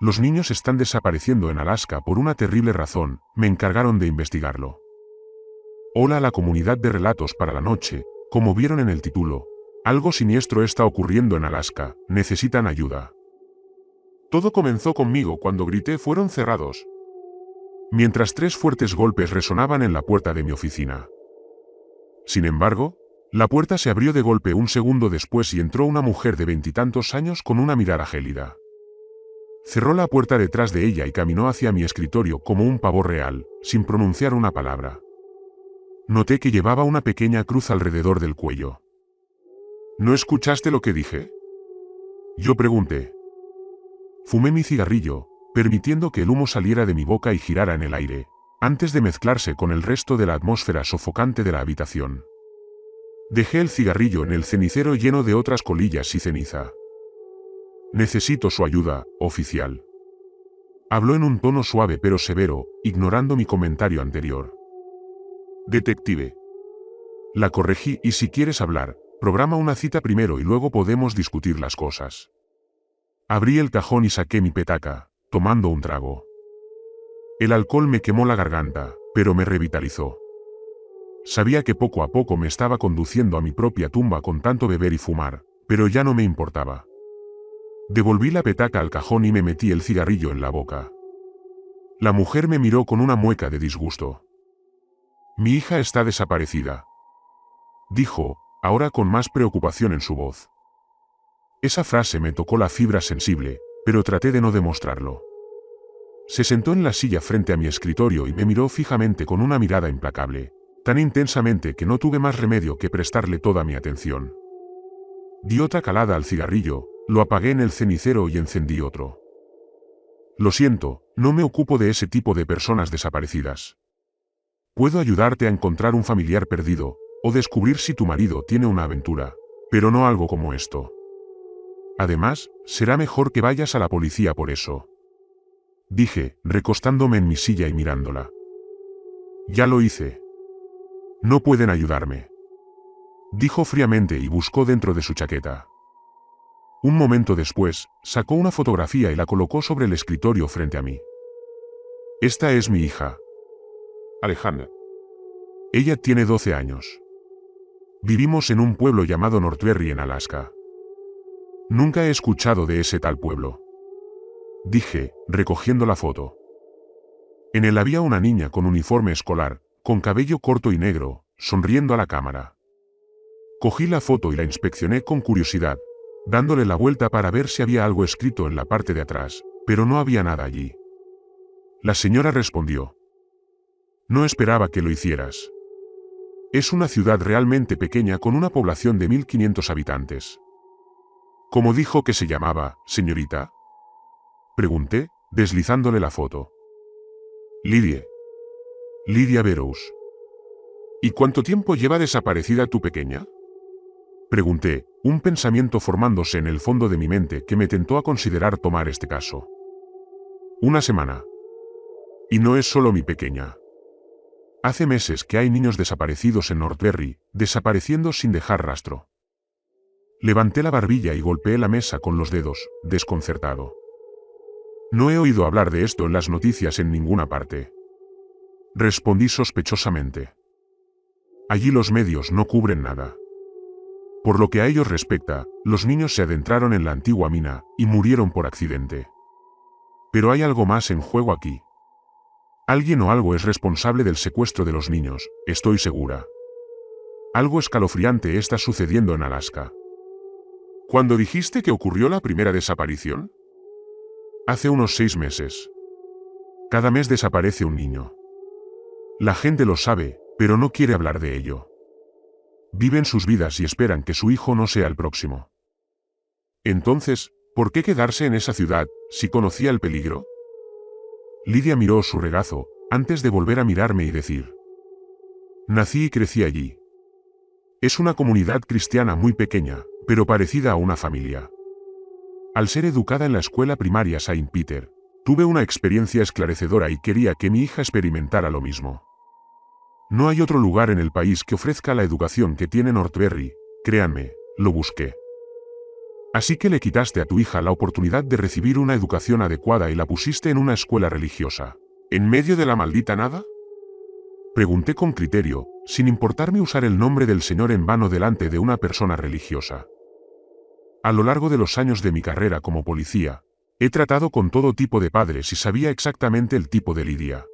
Los niños están desapareciendo en Alaska por una terrible razón, me encargaron de investigarlo. Hola a la comunidad de relatos para la noche, como vieron en el título. Algo siniestro está ocurriendo en Alaska, necesitan ayuda. Todo comenzó conmigo cuando grité fueron cerrados. Mientras 3 fuertes golpes resonaban en la puerta de mi oficina. Sin embargo, la puerta se abrió de golpe un segundo después y entró una mujer de 20 y tantos años con una mirada gélida. Cerró la puerta detrás de ella y caminó hacia mi escritorio como un pavor real, sin pronunciar una palabra. Noté que llevaba una pequeña cruz alrededor del cuello. ¿No escuchaste lo que dije?, yo pregunté. Fumé mi cigarrillo, permitiendo que el humo saliera de mi boca y girara en el aire, antes de mezclarse con el resto de la atmósfera sofocante de la habitación. Dejé el cigarrillo en el cenicero lleno de otras colillas y ceniza. Necesito su ayuda, oficial. Habló en un tono suave pero severo, ignorando mi comentario anterior. Detective. La corregí y si quieres hablar, programa una cita primero y luego podemos discutir las cosas. Abrí el cajón y saqué mi petaca, tomando un trago. El alcohol me quemó la garganta, pero me revitalizó. Sabía que poco a poco me estaba conduciendo a mi propia tumba con tanto beber y fumar, pero ya no me importaba. Devolví la petaca al cajón y me metí el cigarrillo en la boca. La mujer me miró con una mueca de disgusto. Mi hija está desaparecida, dijo, ahora con más preocupación en su voz. Esa frase me tocó la fibra sensible, pero traté de no demostrarlo. Se sentó en la silla frente a mi escritorio y me miró fijamente con una mirada implacable, tan intensamente que no tuve más remedio que prestarle toda mi atención. Di otra calada al cigarrillo, lo apagué en el cenicero y encendí otro. Lo siento, no me ocupo de ese tipo de personas desaparecidas. Puedo ayudarte a encontrar un familiar perdido, o descubrir si tu marido tiene una aventura, pero no algo como esto. Además, será mejor que vayas a la policía por eso. Dije, recostándome en mi silla y mirándola. Ya lo hice. No pueden ayudarme, dijo fríamente y buscó dentro de su chaqueta. Un momento después, sacó una fotografía y la colocó sobre el escritorio frente a mí. Esta es mi hija, Alejandra. Ella tiene 12 años. Vivimos en un pueblo llamado Northberry en Alaska. Nunca he escuchado de ese tal pueblo, dije, recogiendo la foto. En él había una niña con uniforme escolar, con cabello corto y negro, sonriendo a la cámara. Cogí la foto y la inspeccioné con curiosidad, dándole la vuelta para ver si había algo escrito en la parte de atrás, pero no había nada allí. La señora respondió. No esperaba que lo hicieras. Es una ciudad realmente pequeña con una población de 1500 habitantes. ¿Cómo dijo que se llamaba, señorita?, pregunté, deslizándole la foto. Lydia Burrows. ¿Y cuánto tiempo lleva desaparecida tu pequeña?, pregunté, un pensamiento formándose en el fondo de mi mente que me tentó a considerar tomar este caso. 1 semana. Y no es solo mi pequeña. Hace meses que hay niños desaparecidos en Northberry, desapareciendo sin dejar rastro. Levanté la barbilla y golpeé la mesa con los dedos, desconcertado. No he oído hablar de esto en las noticias en ninguna parte, respondí sospechosamente. Allí los medios no cubren nada. Por lo que a ellos respecta, los niños se adentraron en la antigua mina y murieron por accidente. Pero hay algo más en juego aquí. Alguien o algo es responsable del secuestro de los niños, estoy segura. Algo escalofriante está sucediendo en Alaska. ¿Cuándo dijiste que ocurrió la primera desaparición? Hace unos 6 meses. Cada mes desaparece un niño. La gente lo sabe, pero no quiere hablar de ello. Viven sus vidas y esperan que su hijo no sea el próximo. Entonces, ¿por qué quedarse en esa ciudad, si conocía el peligro? Lydia miró su regazo, antes de volver a mirarme y decir. Nací y crecí allí. Es una comunidad cristiana muy pequeña, pero parecida a una familia. Al ser educada en la escuela primaria Saint Peter, tuve una experiencia esclarecedora y quería que mi hija experimentara lo mismo. No hay otro lugar en el país que ofrezca la educación que tiene Northberry, créanme, lo busqué. Así que le quitaste a tu hija la oportunidad de recibir una educación adecuada y la pusiste en una escuela religiosa. ¿En medio de la maldita nada? Pregunté con criterio, sin importarme usar el nombre del Señor en vano delante de una persona religiosa. A lo largo de los años de mi carrera como policía, he tratado con todo tipo de padres y sabía exactamente el tipo de Lidia.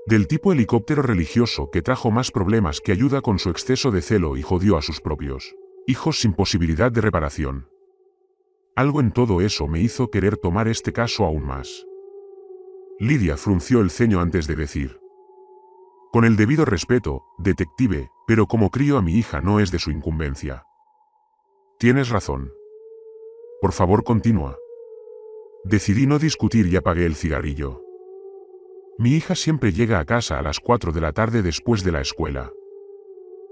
Del tipo helicóptero religioso que trajo más problemas que ayuda con su exceso de celo y jodió a sus propios hijos sin posibilidad de reparación. Algo en todo eso me hizo querer tomar este caso aún más. Lidia frunció el ceño antes de decir: con el debido respeto, detective, pero como crío a mi hija no es de su incumbencia. Tienes razón. Por favor, continúa. Decidí no discutir y apagué el cigarrillo. Mi hija siempre llega a casa a las 4 de la tarde después de la escuela.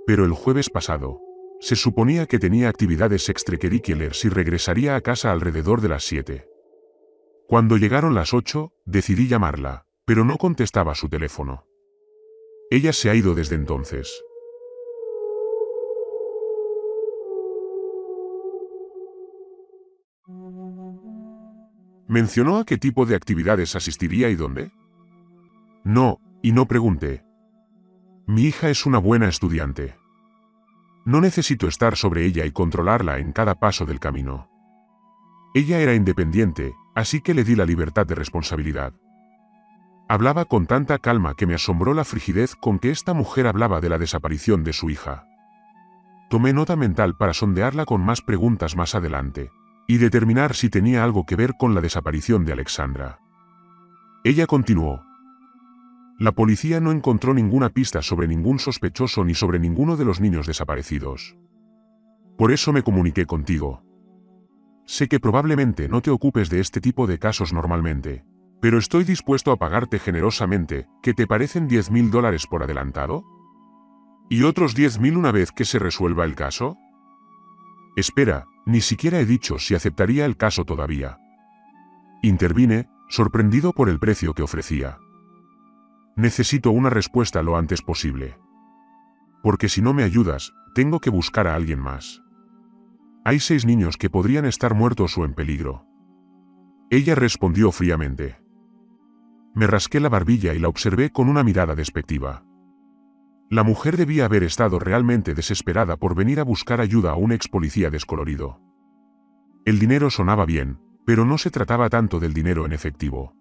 Pero el jueves pasado, se suponía que tenía actividades extracurriculares y regresaría a casa alrededor de las 7. Cuando llegaron las 8, decidí llamarla, pero no contestaba su teléfono. Ella se ha ido desde entonces. ¿Mencionó a qué tipo de actividades asistiría y dónde? No, y no pregunté. Mi hija es una buena estudiante. No necesito estar sobre ella y controlarla en cada paso del camino. Ella era independiente, así que le di la libertad de responsabilidad. Hablaba con tanta calma que me asombró la frigidez con que esta mujer hablaba de la desaparición de su hija. Tomé nota mental para sondearla con más preguntas más adelante, y determinar si tenía algo que ver con la desaparición de Alexandra. Ella continuó: la policía no encontró ninguna pista sobre ningún sospechoso ni sobre ninguno de los niños desaparecidos. Por eso me comuniqué contigo. Sé que probablemente no te ocupes de este tipo de casos normalmente, pero estoy dispuesto a pagarte generosamente. ¿Qué te parecen $10,000 por adelantado? ¿Y otros 10,000 una vez que se resuelva el caso? Espera, ni siquiera he dicho si aceptaría el caso todavía. Intervine, sorprendido por el precio que ofrecía. Necesito una respuesta lo antes posible. Porque si no me ayudas, tengo que buscar a alguien más. Hay 6 niños que podrían estar muertos o en peligro. Ella respondió fríamente. Me rasqué la barbilla y la observé con una mirada despectiva. La mujer debía haber estado realmente desesperada por venir a buscar ayuda a un ex policía descolorido. El dinero sonaba bien, pero no se trataba tanto del dinero en efectivo.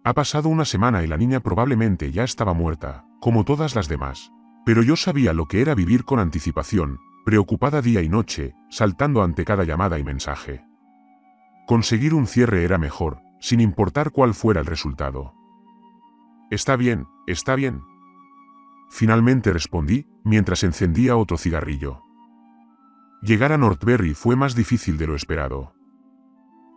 Ha pasado una semana y la niña probablemente ya estaba muerta, como todas las demás. Pero yo sabía lo que era vivir con anticipación, preocupada día y noche, saltando ante cada llamada y mensaje. Conseguir un cierre era mejor, sin importar cuál fuera el resultado. Está bien, está bien. Finalmente respondí, mientras encendía otro cigarrillo. Llegar a Northberry fue más difícil de lo esperado.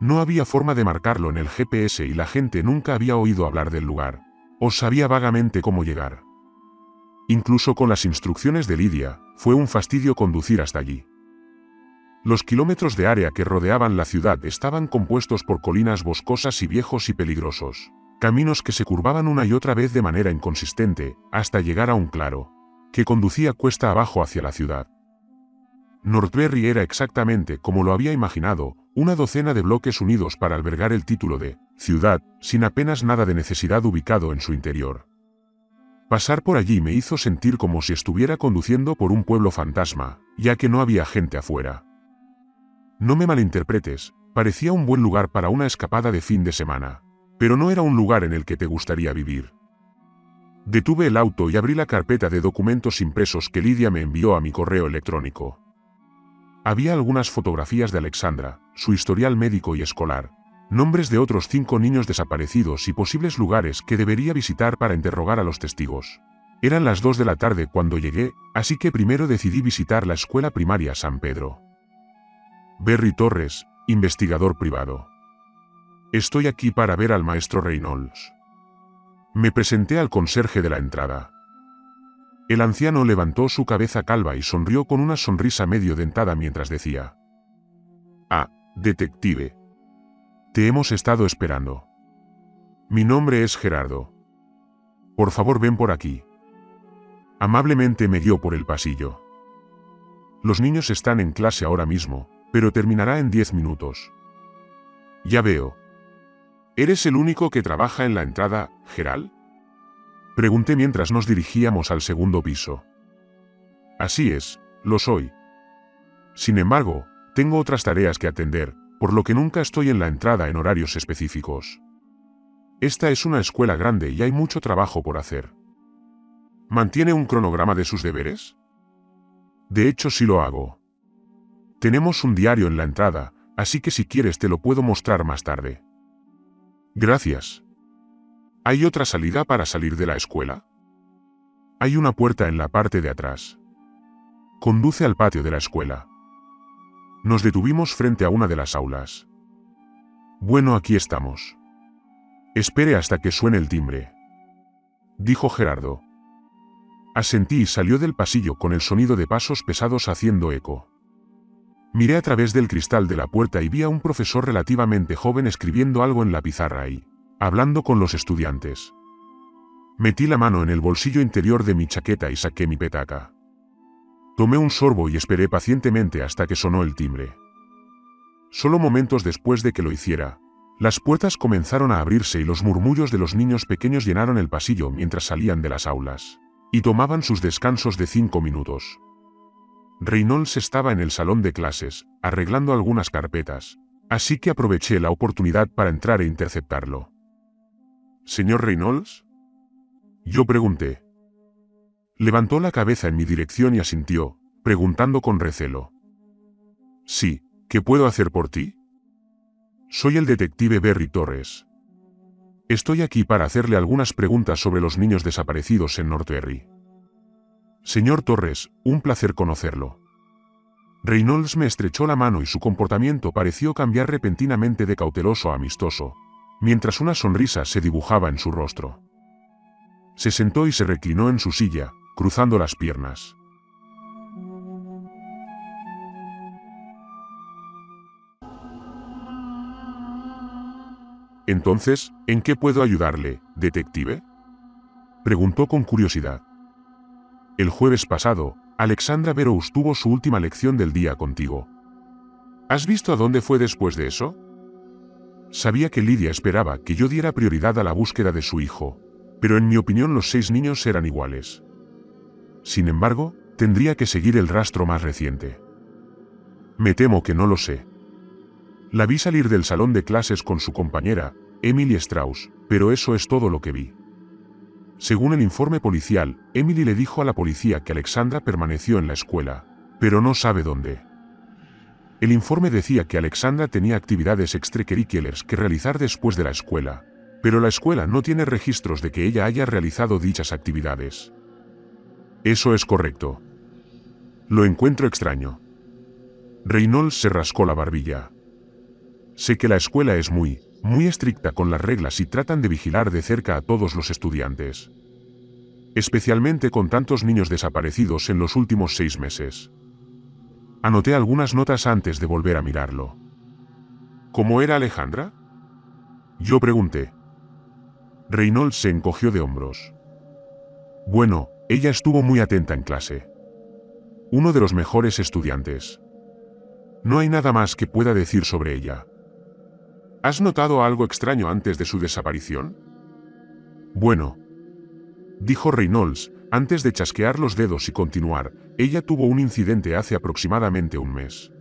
No había forma de marcarlo en el GPS y la gente nunca había oído hablar del lugar, o sabía vagamente cómo llegar. Incluso con las instrucciones de Lidia, fue un fastidio conducir hasta allí. Los kilómetros de área que rodeaban la ciudad estaban compuestos por colinas boscosas y viejos y peligrosos, caminos que se curvaban una y otra vez de manera inconsistente, hasta llegar a un claro, que conducía cuesta abajo hacia la ciudad. Northberry era exactamente como lo había imaginado, una docena de bloques unidos para albergar el título de ciudad, sin apenas nada de necesidad ubicado en su interior. Pasar por allí me hizo sentir como si estuviera conduciendo por un pueblo fantasma, ya que no había gente afuera. No me malinterpretes, parecía un buen lugar para una escapada de fin de semana, pero no era un lugar en el que te gustaría vivir. Detuve el auto y abrí la carpeta de documentos impresos que Lidia me envió a mi correo electrónico. Había algunas fotografías de Alexandra, su historial médico y escolar, nombres de otros 5 niños desaparecidos y posibles lugares que debería visitar para interrogar a los testigos. Eran las 2 de la tarde cuando llegué, así que primero decidí visitar la escuela primaria San Pedro. Berry Torres, investigador privado. Estoy aquí para ver al maestro Reynolds. Me presenté al conserje de la entrada. El anciano levantó su cabeza calva y sonrió con una sonrisa medio dentada mientras decía: Ah, detective. Te hemos estado esperando. Mi nombre es Gerardo. Por favor, ven por aquí. Amablemente me guió por el pasillo. Los niños están en clase ahora mismo, pero terminará en 10 minutos. Ya veo. ¿Eres el único que trabaja en la entrada, Gerald? Pregunté mientras nos dirigíamos al segundo piso. Así es, lo soy. Sin embargo, tengo otras tareas que atender, por lo que nunca estoy en la entrada en horarios específicos. Esta es una escuela grande y hay mucho trabajo por hacer. ¿Mantiene un cronograma de sus deberes? De hecho, sí lo hago. Tenemos un diario en la entrada, así que si quieres te lo puedo mostrar más tarde. Gracias. ¿Hay otra salida para salir de la escuela? Hay una puerta en la parte de atrás. Conduce al patio de la escuela. Nos detuvimos frente a una de las aulas. Bueno, aquí estamos. Espere hasta que suene el timbre, dijo Gerardo. Asentí y salió del pasillo con el sonido de pasos pesados haciendo eco. Miré a través del cristal de la puerta y vi a un profesor relativamente joven escribiendo algo en la pizarra y hablando con los estudiantes. Metí la mano en el bolsillo interior de mi chaqueta y saqué mi petaca. Tomé un sorbo y esperé pacientemente hasta que sonó el timbre. Solo momentos después de que lo hiciera, las puertas comenzaron a abrirse y los murmullos de los niños pequeños llenaron el pasillo mientras salían de las aulas y tomaban sus descansos de 5 minutos. Reynolds estaba en el salón de clases, arreglando algunas carpetas, así que aproveché la oportunidad para entrar e interceptarlo. ¿Señor Reynolds? Yo pregunté. Levantó la cabeza en mi dirección y asintió, preguntando con recelo. Sí, ¿qué puedo hacer por ti? Soy el detective Berry Torres. Estoy aquí para hacerle algunas preguntas sobre los niños desaparecidos en Northbury. Señor Torres, un placer conocerlo. Reynolds me estrechó la mano y su comportamiento pareció cambiar repentinamente de cauteloso a amistoso, mientras una sonrisa se dibujaba en su rostro. Se sentó y se reclinó en su silla, cruzando las piernas. Entonces, ¿en qué puedo ayudarle, detective? Preguntó con curiosidad. El jueves pasado, Alexandra Burrows tuvo su última lección del día contigo. ¿Has visto a dónde fue después de eso? Sabía que Lidia esperaba que yo diera prioridad a la búsqueda de su hijo, pero en mi opinión los 6 niños eran iguales. Sin embargo, tendría que seguir el rastro más reciente. Me temo que no lo sé. La vi salir del salón de clases con su compañera, Emily Strauss, pero eso es todo lo que vi. Según el informe policial, Emily le dijo a la policía que Alexandra permaneció en la escuela, pero no sabe dónde. El informe decía que Alexandra tenía actividades extracurriculares que realizar después de la escuela, pero la escuela no tiene registros de que ella haya realizado dichas actividades. Eso es correcto. Lo encuentro extraño. Reynolds se rascó la barbilla. Sé que la escuela es muy estricta con las reglas y tratan de vigilar de cerca a todos los estudiantes. Especialmente con tantos niños desaparecidos en los últimos 6 meses. Anoté algunas notas antes de volver a mirarlo. ¿Cómo era Alejandra? Yo pregunté. Reynolds se encogió de hombros. Bueno, ella estuvo muy atenta en clase. Uno de los mejores estudiantes. No hay nada más que pueda decir sobre ella. ¿Has notado algo extraño antes de su desaparición? Bueno, dijo Reynolds, antes de chasquear los dedos y continuar, ella tuvo un incidente hace aproximadamente un mes.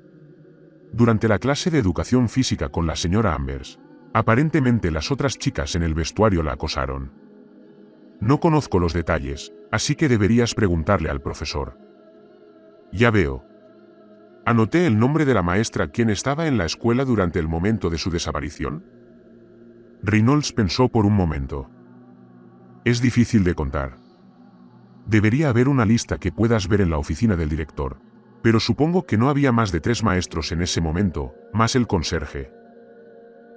Durante la clase de educación física con la señora Ambers, aparentemente las otras chicas en el vestuario la acosaron. No conozco los detalles, así que deberías preguntarle al profesor. Ya veo. Anoté el nombre de la maestra quien estaba en la escuela durante el momento de su desaparición. Reynolds pensó por un momento. Es difícil de contar. Debería haber una lista que puedas ver en la oficina del director, pero supongo que no había más de 3 maestros en ese momento, más el conserje.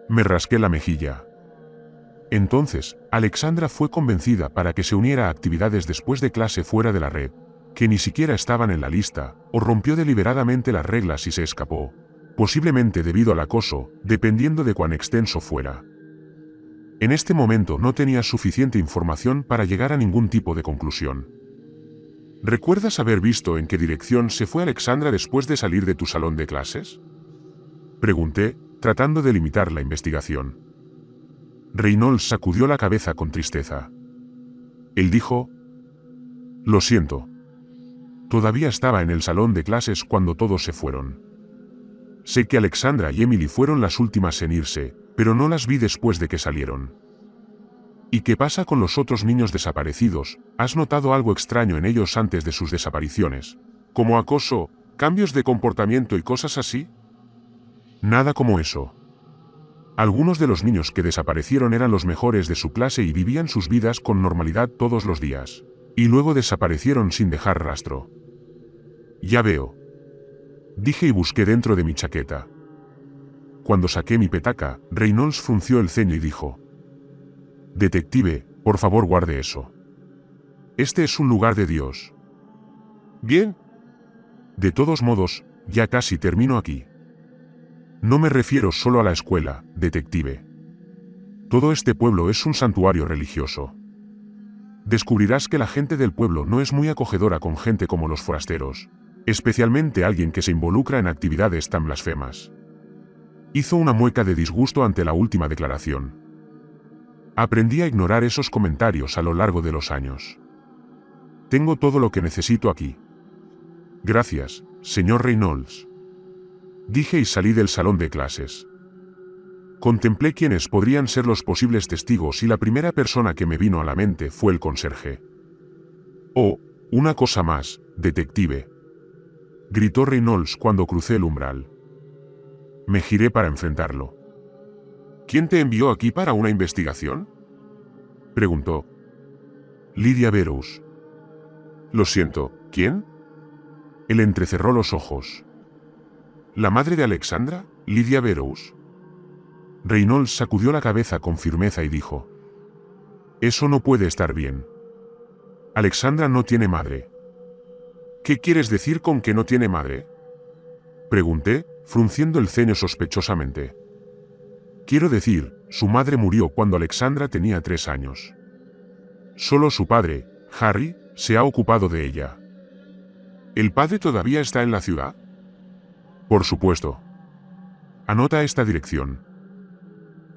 Me rasqué la mejilla. Entonces, Alexandra fue convencida para que se uniera a actividades después de clase fuera de la red, que ni siquiera estaban en la lista, o rompió deliberadamente las reglas y se escapó, posiblemente debido al acoso, dependiendo de cuán extenso fuera. En este momento no tenía suficiente información para llegar a ningún tipo de conclusión. ¿Recuerdas haber visto en qué dirección se fue Alexandra después de salir de tu salón de clases? Pregunté, tratando de limitar la investigación. Reynolds sacudió la cabeza con tristeza. Él dijo: «Lo siento. Todavía estaba en el salón de clases cuando todos se fueron. Sé que Alexandra y Emily fueron las últimas en irse, pero no las vi después de que salieron». «¿Y qué pasa con los otros niños desaparecidos? ¿Has notado algo extraño en ellos antes de sus desapariciones? ¿Como acoso, cambios de comportamiento y cosas así?» «Nada como eso. Algunos de los niños que desaparecieron eran los mejores de su clase y vivían sus vidas con normalidad todos los días. Y luego desaparecieron sin dejar rastro». «Ya veo», dije y busqué dentro de mi chaqueta. Cuando saqué mi petaca, Reynolds frunció el ceño y dijo: «Detective, por favor guarde eso. Este es un lugar de Dios». «Bien. De todos modos, ya casi termino aquí. No me refiero solo a la escuela, detective. Todo este pueblo es un santuario religioso. Descubrirás que la gente del pueblo no es muy acogedora con gente como los forasteros, especialmente alguien que se involucra en actividades tan blasfemas». Hizo una mueca de disgusto ante la última declaración. Aprendí a ignorar esos comentarios a lo largo de los años. «Tengo todo lo que necesito aquí». «Gracias, señor Reynolds», dije y salí del salón de clases. Contemplé quiénes podrían ser los posibles testigos y la primera persona que me vino a la mente fue el conserje. «Oh, una cosa más, detective», gritó Reynolds cuando crucé el umbral. Me giré para enfrentarlo. «¿Quién te envió aquí para una investigación?», preguntó. «Lydia Barrows». «Lo siento, ¿quién?». Él entrecerró los ojos. «¿La madre de Alexandra, Lydia Barrows?». Reynolds sacudió la cabeza con firmeza y dijo: «Eso no puede estar bien. Alexandra no tiene madre». «¿Qué quieres decir con que no tiene madre?», pregunté, frunciendo el ceño sospechosamente. «Quiero decir, su madre murió cuando Alexandra tenía 3 años. Solo su padre, Harry, se ha ocupado de ella». «¿El padre todavía está en la ciudad?». «Por supuesto. Anota esta dirección».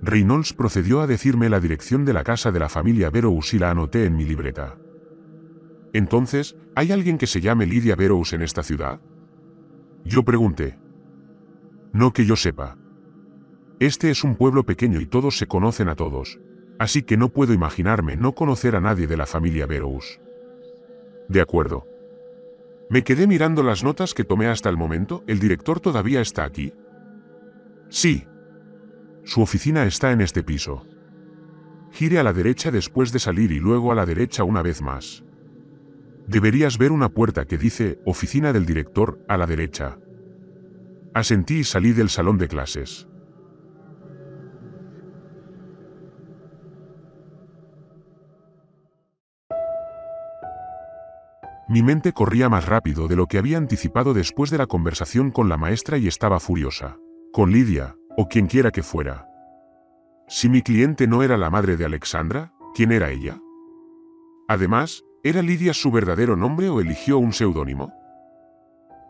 Reynolds procedió a decirme la dirección de la casa de la familia Barrows y la anoté en mi libreta. «Entonces, ¿hay alguien que se llame Lydia Barrows en esta ciudad?», yo pregunté. «No que yo sepa. Este es un pueblo pequeño y todos se conocen a todos, así que no puedo imaginarme no conocer a nadie de la familia Barrows». «De acuerdo». Me quedé mirando las notas que tomé hasta el momento. ¿El director todavía está aquí?». «Sí. Su oficina está en este piso. Gire a la derecha después de salir y luego a la derecha una vez más. Deberías ver una puerta que dice Oficina del Director a la derecha». Asentí y salí del salón de clases. Mi mente corría más rápido de lo que había anticipado después de la conversación con la maestra y estaba furiosa. Con Lydia, o quien quiera que fuera. Si mi cliente no era la madre de Alexandra, ¿quién era ella? Además, ¿era Lydia su verdadero nombre o eligió un seudónimo?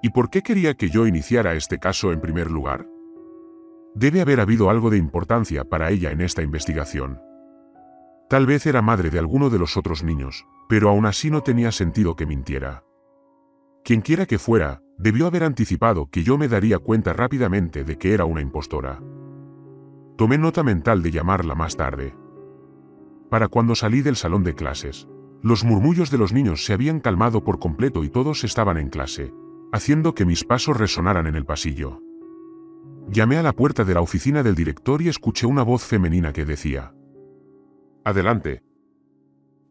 ¿Y por qué quería que yo iniciara este caso en primer lugar? Debe haber habido algo de importancia para ella en esta investigación. Tal vez era madre de alguno de los otros niños, pero aún así no tenía sentido que mintiera. Quienquiera que fuera, debió haber anticipado que yo me daría cuenta rápidamente de que era una impostora. Tomé nota mental de llamarla más tarde. Para cuando salí del salón de clases, los murmullos de los niños se habían calmado por completo y todos estaban en clase, haciendo que mis pasos resonaran en el pasillo. Llamé a la puerta de la oficina del director y escuché una voz femenina que decía: «Adelante».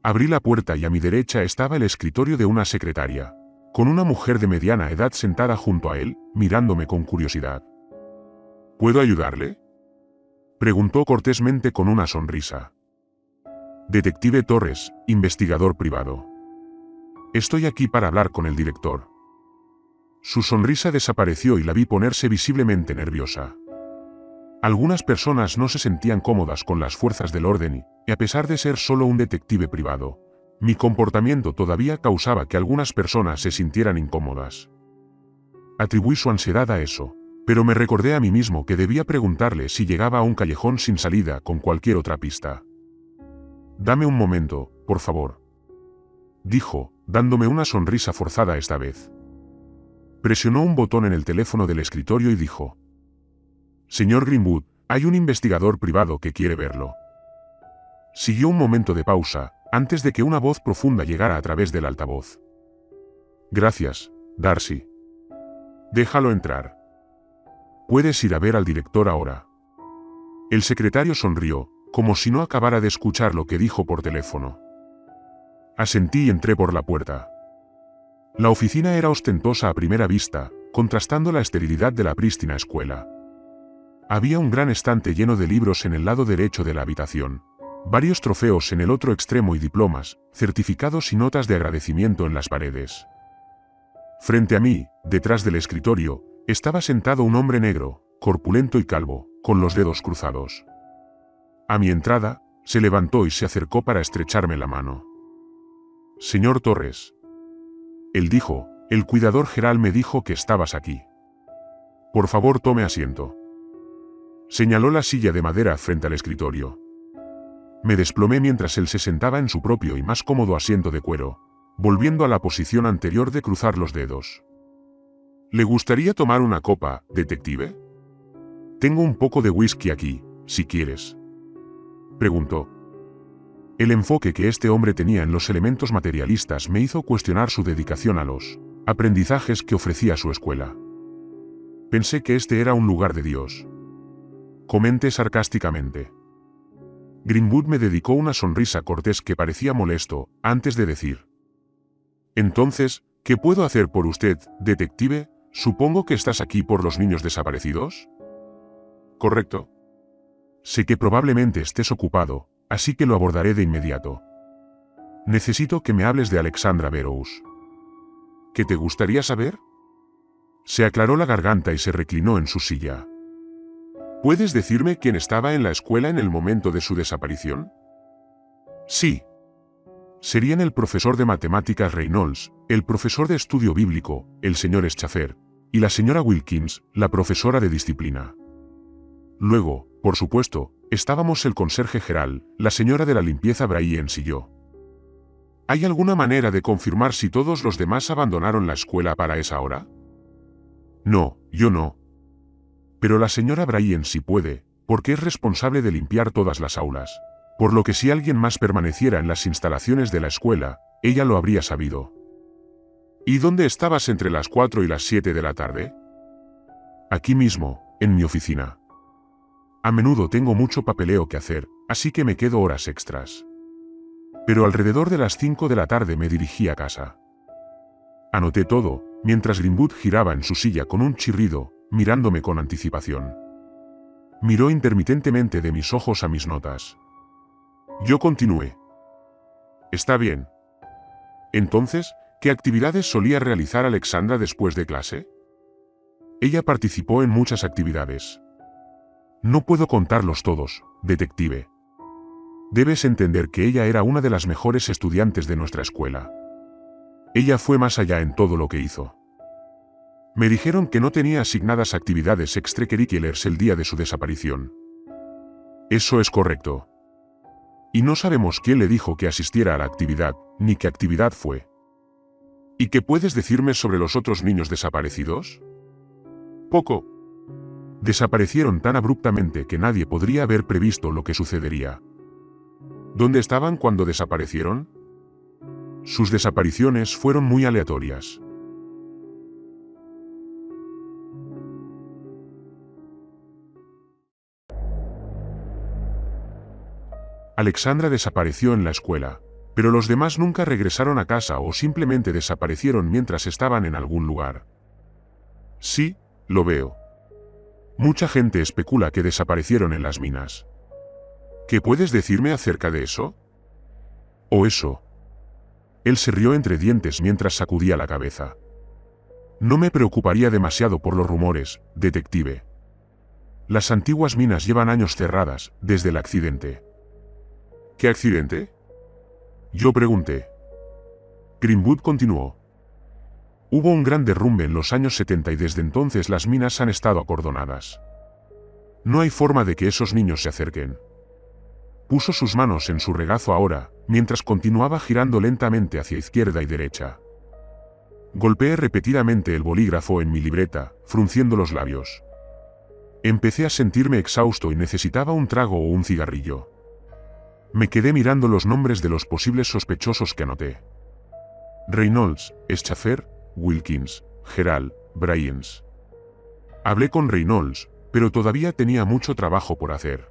Abrí la puerta y a mi derecha estaba el escritorio de una secretaria, con una mujer de mediana edad sentada junto a él, mirándome con curiosidad. «¿Puedo ayudarle?», preguntó cortésmente con una sonrisa. «Detective Torres, investigador privado. Estoy aquí para hablar con el director». Su sonrisa desapareció y la vi ponerse visiblemente nerviosa. Algunas personas no se sentían cómodas con las fuerzas del orden y, a pesar de ser solo un detective privado, mi comportamiento todavía causaba que algunas personas se sintieran incómodas. Atribuí su ansiedad a eso, Pero me recordé a mí mismo que debía preguntarle si llegaba a un callejón sin salida con cualquier otra pista. «Dame un momento, por favor», dijo, dándome una sonrisa forzada esta vez. Presionó un botón en el teléfono del escritorio y dijo: «Señor Greenwood, hay un investigador privado que quiere verlo». Siguió un momento de pausa, antes de que una voz profunda llegara a través del altavoz. «Gracias, Darcy. Déjalo entrar. Puedes ir a ver al director ahora». El secretario sonrió, como si no acabara de escuchar lo que dijo por teléfono. Asentí y entré por la puerta. La oficina era ostentosa a primera vista, contrastando la esterilidad de la prístina escuela. Había un gran estante lleno de libros en el lado derecho de la habitación, varios trofeos en el otro extremo y diplomas, certificados y notas de agradecimiento en las paredes. Frente a mí, detrás del escritorio, estaba sentado un hombre negro, corpulento y calvo, con los dedos cruzados. A mi entrada, se levantó y se acercó para estrecharme la mano. «Señor Torres», él dijo, «el cuidador Gerald me dijo que estabas aquí. Por favor, tome asiento». Señaló la silla de madera frente al escritorio. Me desplomé mientras él se sentaba en su propio y más cómodo asiento de cuero, volviendo a la posición anterior de cruzar los dedos. «¿Le gustaría tomar una copa, detective? Tengo un poco de whisky aquí, si quieres», preguntó. El enfoque que este hombre tenía en los elementos materialistas me hizo cuestionar su dedicación a los aprendizajes que ofrecía su escuela. Pensé que este era un lugar de Dios. Comenté sarcásticamente. Greenwood me dedicó una sonrisa cortés que parecía molesto, antes de decir: «Entonces, ¿qué puedo hacer por usted, detective? Supongo que estás aquí por los niños desaparecidos». «Correcto». «Sé que probablemente estés ocupado, así que lo abordaré de inmediato. Necesito que me hables de Alexandra Burrows». «¿Qué te gustaría saber?». Se aclaró la garganta y se reclinó en su silla. «¿Puedes decirme quién estaba en la escuela en el momento de su desaparición?». «Sí. Serían el profesor de matemáticas Reynolds, el profesor de estudio bíblico, el señor Schaffer, y la señora Wilkins, la profesora de disciplina. Luego, por supuesto, estábamos el conserje Gerald, la señora de la limpieza Bryens y yo». «¿Hay alguna manera de confirmar si todos los demás abandonaron la escuela para esa hora?». «No, yo no. Pero la señora Bryens sí puede, porque es responsable de limpiar todas las aulas. Por lo que si alguien más permaneciera en las instalaciones de la escuela, ella lo habría sabido». «¿Y dónde estabas entre las 4 y las 7 de la tarde?». «Aquí mismo, en mi oficina. A menudo tengo mucho papeleo que hacer, así que me quedo horas extras. Pero alrededor de las 5 de la tarde me dirigí a casa». Anoté todo, mientras Greenwood giraba en su silla con un chirrido, mirándome con anticipación. Miró intermitentemente de mis ojos a mis notas. Yo continué. «Está bien. Entonces, ¿qué actividades solía realizar Alexandra después de clase?». «Ella participó en muchas actividades. No puedo contarlos todos, detective. Debes entender que ella era una de las mejores estudiantes de nuestra escuela. Ella fue más allá en todo lo que hizo. Me dijeron que no tenía asignadas actividades extracurriculares el día de su desaparición». «Eso es correcto. Y no sabemos quién le dijo que asistiera a la actividad, ni qué actividad fue». «¿Y qué puedes decirme sobre los otros niños desaparecidos?». «Poco. Desaparecieron tan abruptamente que nadie podría haber previsto lo que sucedería». «¿Dónde estaban cuando desaparecieron?». «Sus desapariciones fueron muy aleatorias». Alexandra desapareció en la escuela, pero los demás nunca regresaron a casa o simplemente desaparecieron mientras estaban en algún lugar. «Sí, lo veo. Mucha gente especula que desaparecieron en las minas. ¿Qué puedes decirme acerca de eso?». «¿O eso?». Él se rió entre dientes mientras sacudía la cabeza. «No me preocuparía demasiado por los rumores, detective. Las antiguas minas llevan años cerradas, desde el accidente». «¿Qué accidente?». Yo pregunté. Greenwood continuó. Hubo un gran derrumbe en los años 70 y desde entonces las minas han estado acordonadas. No hay forma de que esos niños se acerquen. Puso sus manos en su regazo ahora, mientras continuaba girando lentamente hacia izquierda y derecha. Golpeé repetidamente el bolígrafo en mi libreta, frunciendo los labios. Empecé a sentirme exhausto y necesitaba un trago o un cigarrillo. Me quedé mirando los nombres de los posibles sospechosos que anoté. Reynolds, Schaffer, Wilkins, Gerald, Bryans. Hablé con Reynolds, pero todavía tenía mucho trabajo por hacer.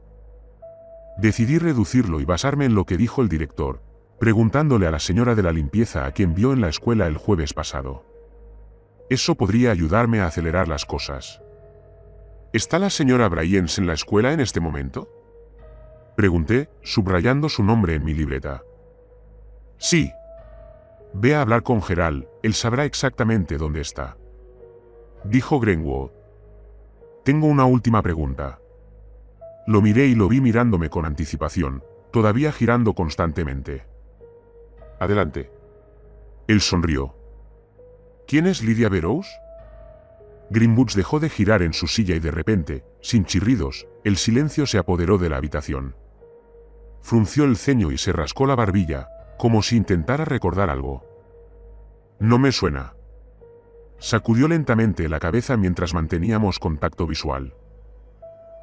Decidí reducirlo y basarme en lo que dijo el director, preguntándole a la señora de la limpieza a quien vio en la escuela el jueves pasado. Eso podría ayudarme a acelerar las cosas. ¿Está la señora Bryans en la escuela en este momento? Pregunté, subrayando su nombre en mi libreta. Sí. Ve a hablar con Gerald, él sabrá exactamente dónde está. Dijo Greenwood. Tengo una última pregunta. Lo miré y lo vi mirándome con anticipación, todavía girando constantemente. Adelante. Él sonrió. ¿Quién es Lydia Burrows? Greenwood dejó de girar en su silla y de repente, sin chirridos, el silencio se apoderó de la habitación. Frunció el ceño y se rascó la barbilla, como si intentara recordar algo. No me suena. Sacudió lentamente la cabeza mientras manteníamos contacto visual.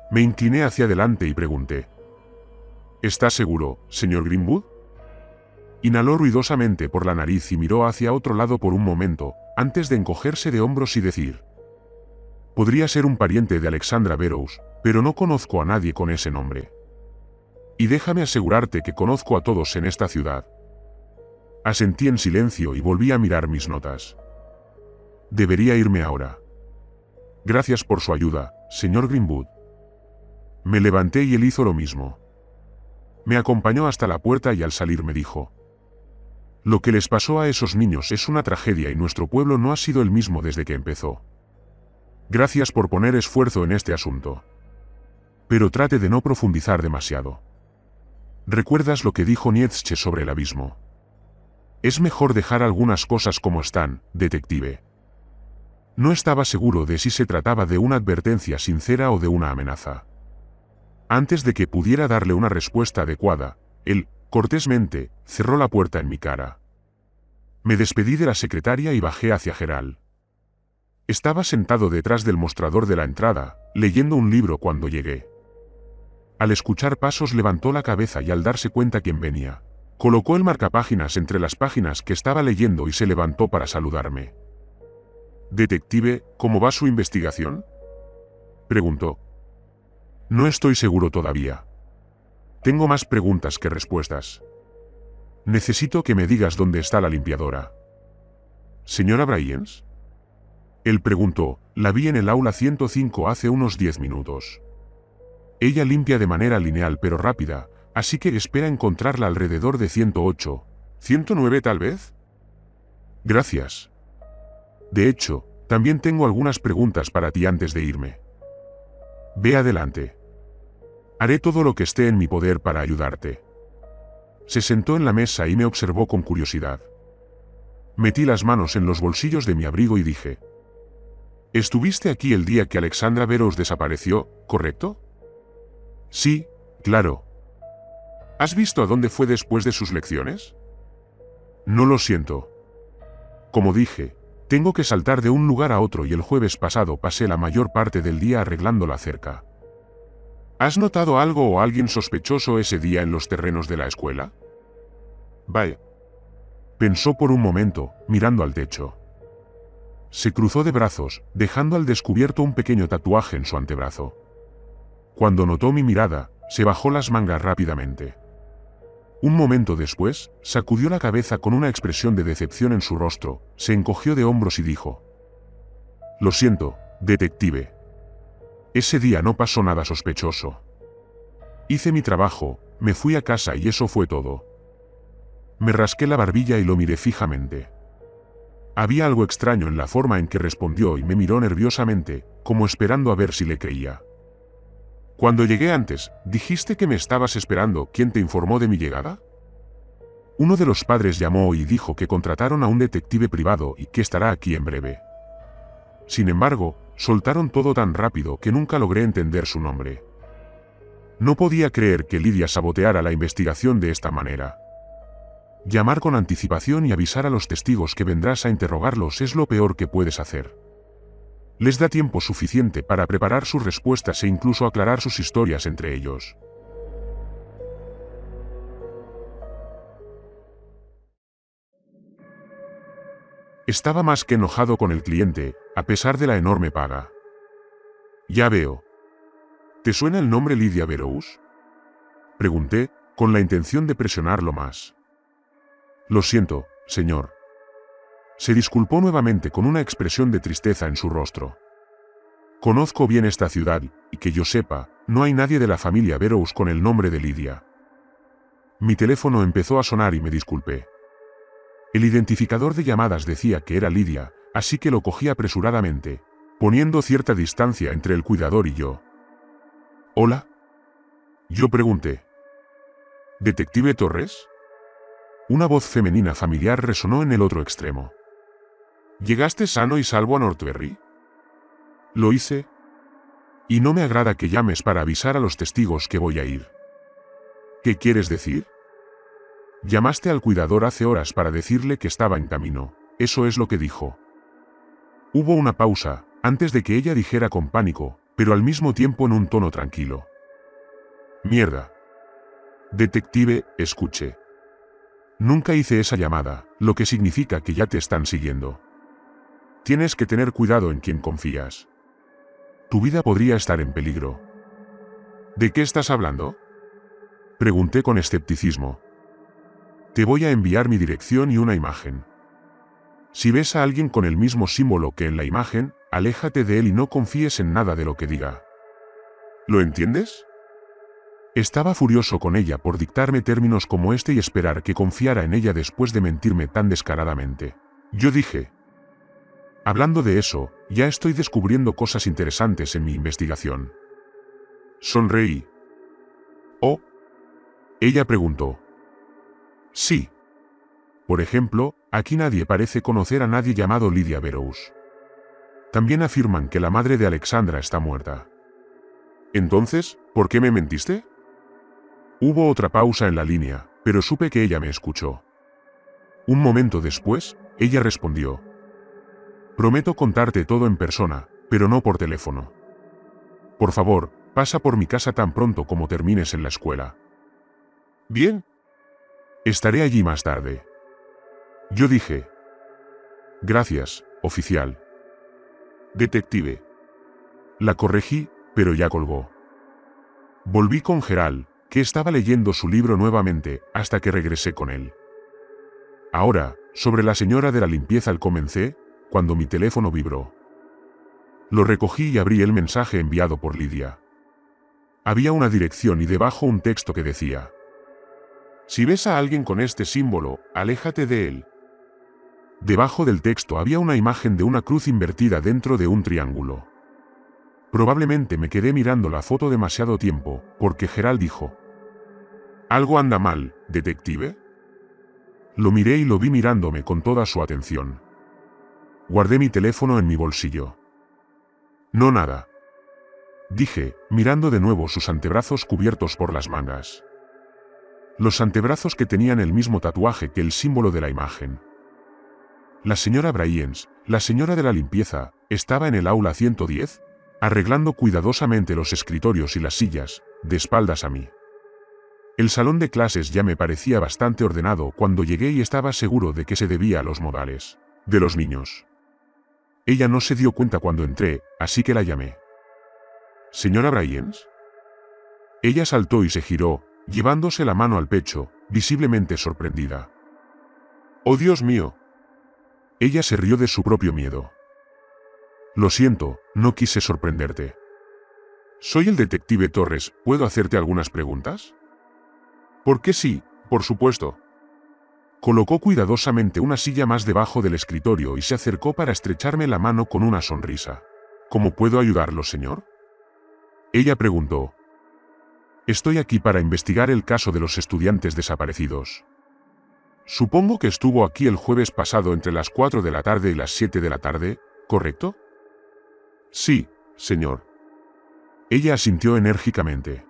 Me incliné hacia adelante y pregunté. ¿Está seguro, señor Greenwood? Inhaló ruidosamente por la nariz y miró hacia otro lado por un momento, antes de encogerse de hombros y decir. Podría ser un pariente de Alexandra Burrows, pero no conozco a nadie con ese nombre. Y déjame asegurarte que conozco a todos en esta ciudad. Asentí en silencio y volví a mirar mis notas. Debería irme ahora. Gracias por su ayuda, señor Greenwood. Me levanté y él hizo lo mismo. Me acompañó hasta la puerta y al salir me dijo. Lo que les pasó a esos niños es una tragedia y nuestro pueblo no ha sido el mismo desde que empezó. Gracias por poner esfuerzo en este asunto. Pero trate de no profundizar demasiado. ¿Recuerdas lo que dijo Nietzsche sobre el abismo? Es mejor dejar algunas cosas como están, detective. No estaba seguro de si se trataba de una advertencia sincera o de una amenaza. Antes de que pudiera darle una respuesta adecuada, él, cortésmente, cerró la puerta en mi cara. Me despedí de la secretaria y bajé hacia Gerald. Estaba sentado detrás del mostrador de la entrada, leyendo un libro cuando llegué. Al escuchar pasos levantó la cabeza y al darse cuenta quién venía, colocó el marcapáginas entre las páginas que estaba leyendo y se levantó para saludarme. «Detective, ¿cómo va su investigación?», preguntó. No estoy seguro todavía. Tengo más preguntas que respuestas. Necesito que me digas dónde está la limpiadora. ¿Señora Bryans? Él preguntó, la vi en el aula 105 hace unos 10 minutos. Ella limpia de manera lineal pero rápida, así que espera encontrarla alrededor de 108, 109 tal vez. Gracias. De hecho, también tengo algunas preguntas para ti antes de irme. Ve adelante. Haré todo lo que esté en mi poder para ayudarte. Se sentó en la mesa y me observó con curiosidad. Metí las manos en los bolsillos de mi abrigo y dije. ¿Estuviste aquí el día que Alexandra Burrows desapareció, correcto? Sí, claro. ¿Has visto a dónde fue después de sus lecciones? No lo siento. Como dije, tengo que saltar de un lugar a otro y el jueves pasado pasé la mayor parte del día arreglando la cerca. ¿Has notado algo o alguien sospechoso ese día en los terrenos de la escuela? Vaya. Pensó por un momento, mirando al techo. Se cruzó de brazos, dejando al descubierto un pequeño tatuaje en su antebrazo. Cuando notó mi mirada, se bajó las mangas rápidamente. Un momento después, sacudió la cabeza con una expresión de decepción en su rostro, se encogió de hombros y dijo. Lo siento, detective. Ese día no pasó nada sospechoso. Hice mi trabajo, me fui a casa y eso fue todo. Me rasqué la barbilla y lo miré fijamente. Había algo extraño en la forma en que respondió y me miró nerviosamente, como esperando a ver si le creía. Cuando llegué antes, ¿dijiste que me estabas esperando? ¿Quién te informó de mi llegada? Uno de los padres llamó y dijo que contrataron a un detective privado y que estará aquí en breve. Sin embargo, soltaron todo tan rápido que nunca logré entender su nombre. No podía creer que Lidia saboteara la investigación de esta manera. Llamar con anticipación y avisar a los testigos que vendrás a interrogarlos es lo peor que puedes hacer. Les da tiempo suficiente para preparar sus respuestas e incluso aclarar sus historias entre ellos. Estaba más que enojado con el cliente, a pesar de la enorme paga. Ya veo. ¿Te suena el nombre Lidia Verous? Pregunté, con la intención de presionarlo más. Lo siento, señor. Se disculpó nuevamente con una expresión de tristeza en su rostro. Conozco bien esta ciudad, y que yo sepa, no hay nadie de la familia Verous con el nombre de Lidia. Mi teléfono empezó a sonar y me disculpé. El identificador de llamadas decía que era Lidia, así que lo cogí apresuradamente, poniendo cierta distancia entre el cuidador y yo. ¿Hola? Yo pregunté. ¿Detective Torres? Una voz femenina familiar resonó en el otro extremo. ¿Llegaste sano y salvo a Northberry? Lo hice. Y no me agrada que llames para avisar a los testigos que voy a ir. ¿Qué quieres decir? Llamaste al cuidador hace horas para decirle que estaba en camino. Eso es lo que dijo. Hubo una pausa, antes de que ella dijera con pánico, pero al mismo tiempo en un tono tranquilo. Mierda. Detective, escuche. Nunca hice esa llamada, lo que significa que ya te están siguiendo. Tienes que tener cuidado en quien confías. Tu vida podría estar en peligro. ¿De qué estás hablando? Pregunté con escepticismo. Te voy a enviar mi dirección y una imagen. Si ves a alguien con el mismo símbolo que en la imagen, aléjate de él y no confíes en nada de lo que diga. ¿Lo entiendes? Estaba furioso con ella por dictarme términos como este y esperar que confiara en ella después de mentirme tan descaradamente. Yo dije. Hablando de eso, ya estoy descubriendo cosas interesantes en mi investigación. Sonreí. ¿Oh? Ella preguntó. Sí. Por ejemplo, aquí nadie parece conocer a nadie llamado Lidia Verous. También afirman que la madre de Alexandra está muerta. Entonces, ¿por qué me mentiste? Hubo otra pausa en la línea, pero supe que ella me escuchó. Un momento después, ella respondió. Prometo contarte todo en persona, pero no por teléfono. Por favor, pasa por mi casa tan pronto como termines en la escuela. Bien. Estaré allí más tarde. Yo dije. Gracias, oficial. Detective. La corregí, pero ya colgó. Volví con Gerald, que estaba leyendo su libro nuevamente, hasta que regresé con él. Ahora, sobre la señora de la limpieza comencé, cuando mi teléfono vibró. Lo recogí y abrí el mensaje enviado por Lidia. Había una dirección y debajo un texto que decía. Si ves a alguien con este símbolo, aléjate de él. Debajo del texto había una imagen de una cruz invertida dentro de un triángulo. Probablemente me quedé mirando la foto demasiado tiempo, porque Gerald dijo. ¿Algo anda mal, detective? Lo miré y lo vi mirándome con toda su atención. Guardé mi teléfono en mi bolsillo. No nada. Dije, mirando de nuevo sus antebrazos cubiertos por las mangas. Los antebrazos que tenían el mismo tatuaje que el símbolo de la imagen. La señora Bryens, la señora de la limpieza, estaba en el aula 110, arreglando cuidadosamente los escritorios y las sillas, de espaldas a mí. El salón de clases ya me parecía bastante ordenado cuando llegué y estaba seguro de que se debía a los modales de los niños. Ella no se dio cuenta cuando entré, así que la llamé. ¿Señora Bryens? Ella saltó y se giró, llevándose la mano al pecho, visiblemente sorprendida. ¡Oh, Dios mío! Ella se rió de su propio miedo. Lo siento, no quise sorprenderte. Soy el detective Torres, ¿puedo hacerte algunas preguntas? ¿Por qué sí, por supuesto? Colocó cuidadosamente una silla más debajo del escritorio y se acercó para estrecharme la mano con una sonrisa. ¿Cómo puedo ayudarlo, señor? Ella preguntó. Estoy aquí para investigar el caso de los estudiantes desaparecidos. Supongo que estuvo aquí el jueves pasado entre las 4 de la tarde y las 7 de la tarde, ¿correcto? Sí, señor. Ella asintió enérgicamente.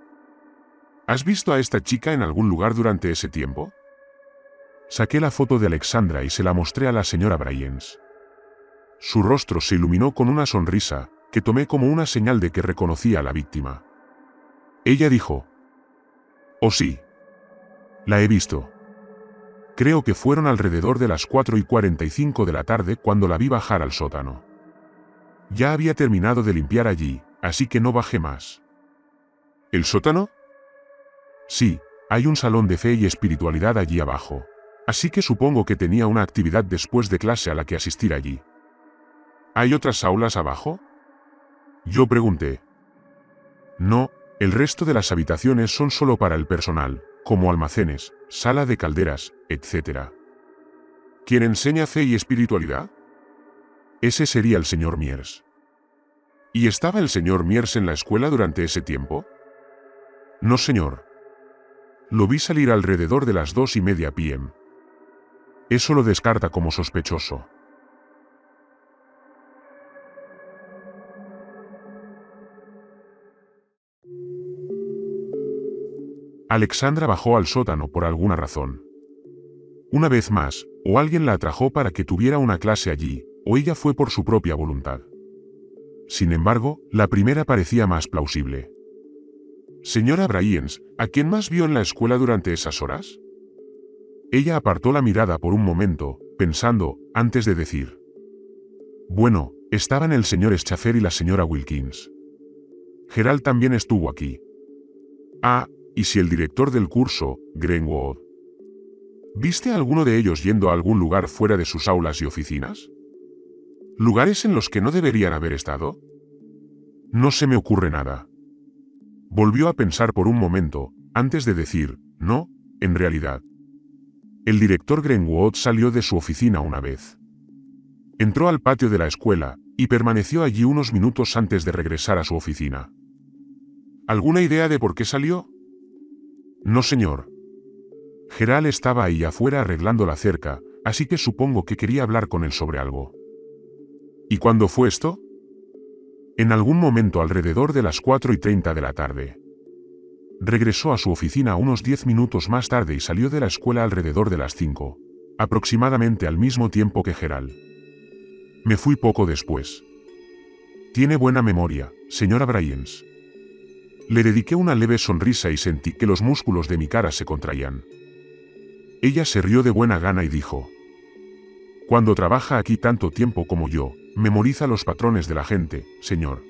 ¿Has visto a esta chica en algún lugar durante ese tiempo? Saqué la foto de Alexandra y se la mostré a la señora Bryans. Su rostro se iluminó con una sonrisa, que tomé como una señal de que reconocía a la víctima. Ella dijo: «Oh sí. La he visto. Creo que fueron alrededor de las 4:45 de la tarde cuando la vi bajar al sótano. Ya había terminado de limpiar allí, así que no bajé más». ¿El sótano? Sí, hay un salón de fe y espiritualidad allí abajo. Así que supongo que tenía una actividad después de clase a la que asistir allí. ¿Hay otras aulas abajo? Yo pregunté. No, el resto de las habitaciones son solo para el personal, como almacenes, sala de calderas, etc. ¿Quién enseña fe y espiritualidad? Ese sería el señor Miers. ¿Y estaba el señor Miers en la escuela durante ese tiempo? No, señor. Lo vi salir alrededor de las 2:30 p.m. Eso lo descarta como sospechoso. Alexandra bajó al sótano por alguna razón. Una vez más, o alguien la atrajo para que tuviera una clase allí, o ella fue por su propia voluntad. Sin embargo, la primera parecía más plausible. Señora Bryans, ¿a quién más vio en la escuela durante esas horas? Ella apartó la mirada por un momento, pensando, antes de decir. Bueno, estaban el señor Schaffer y la señora Wilkins. Gerald también estuvo aquí. Ah, y si el director del curso, Greenwood. ¿Viste a alguno de ellos yendo a algún lugar fuera de sus aulas y oficinas? ¿Lugares en los que no deberían haber estado? No se me ocurre nada. Volvió a pensar por un momento, antes de decir, no, en realidad. El director Greenwood salió de su oficina una vez. Entró al patio de la escuela, y permaneció allí unos minutos antes de regresar a su oficina. ¿Alguna idea de por qué salió? No, señor. Gerald estaba ahí afuera arreglando la cerca, así que supongo que quería hablar con él sobre algo. ¿Y cuándo fue esto? En algún momento alrededor de las 4:30 de la tarde. Regresó a su oficina unos 10 minutos más tarde y salió de la escuela alrededor de las 5, aproximadamente al mismo tiempo que Gerald. Me fui poco después. Tiene buena memoria, señora Bryans. Le dediqué una leve sonrisa y sentí que los músculos de mi cara se contraían. Ella se rió de buena gana y dijo: «Cuando trabaja aquí tanto tiempo como yo, memoriza los patrones de la gente, señor».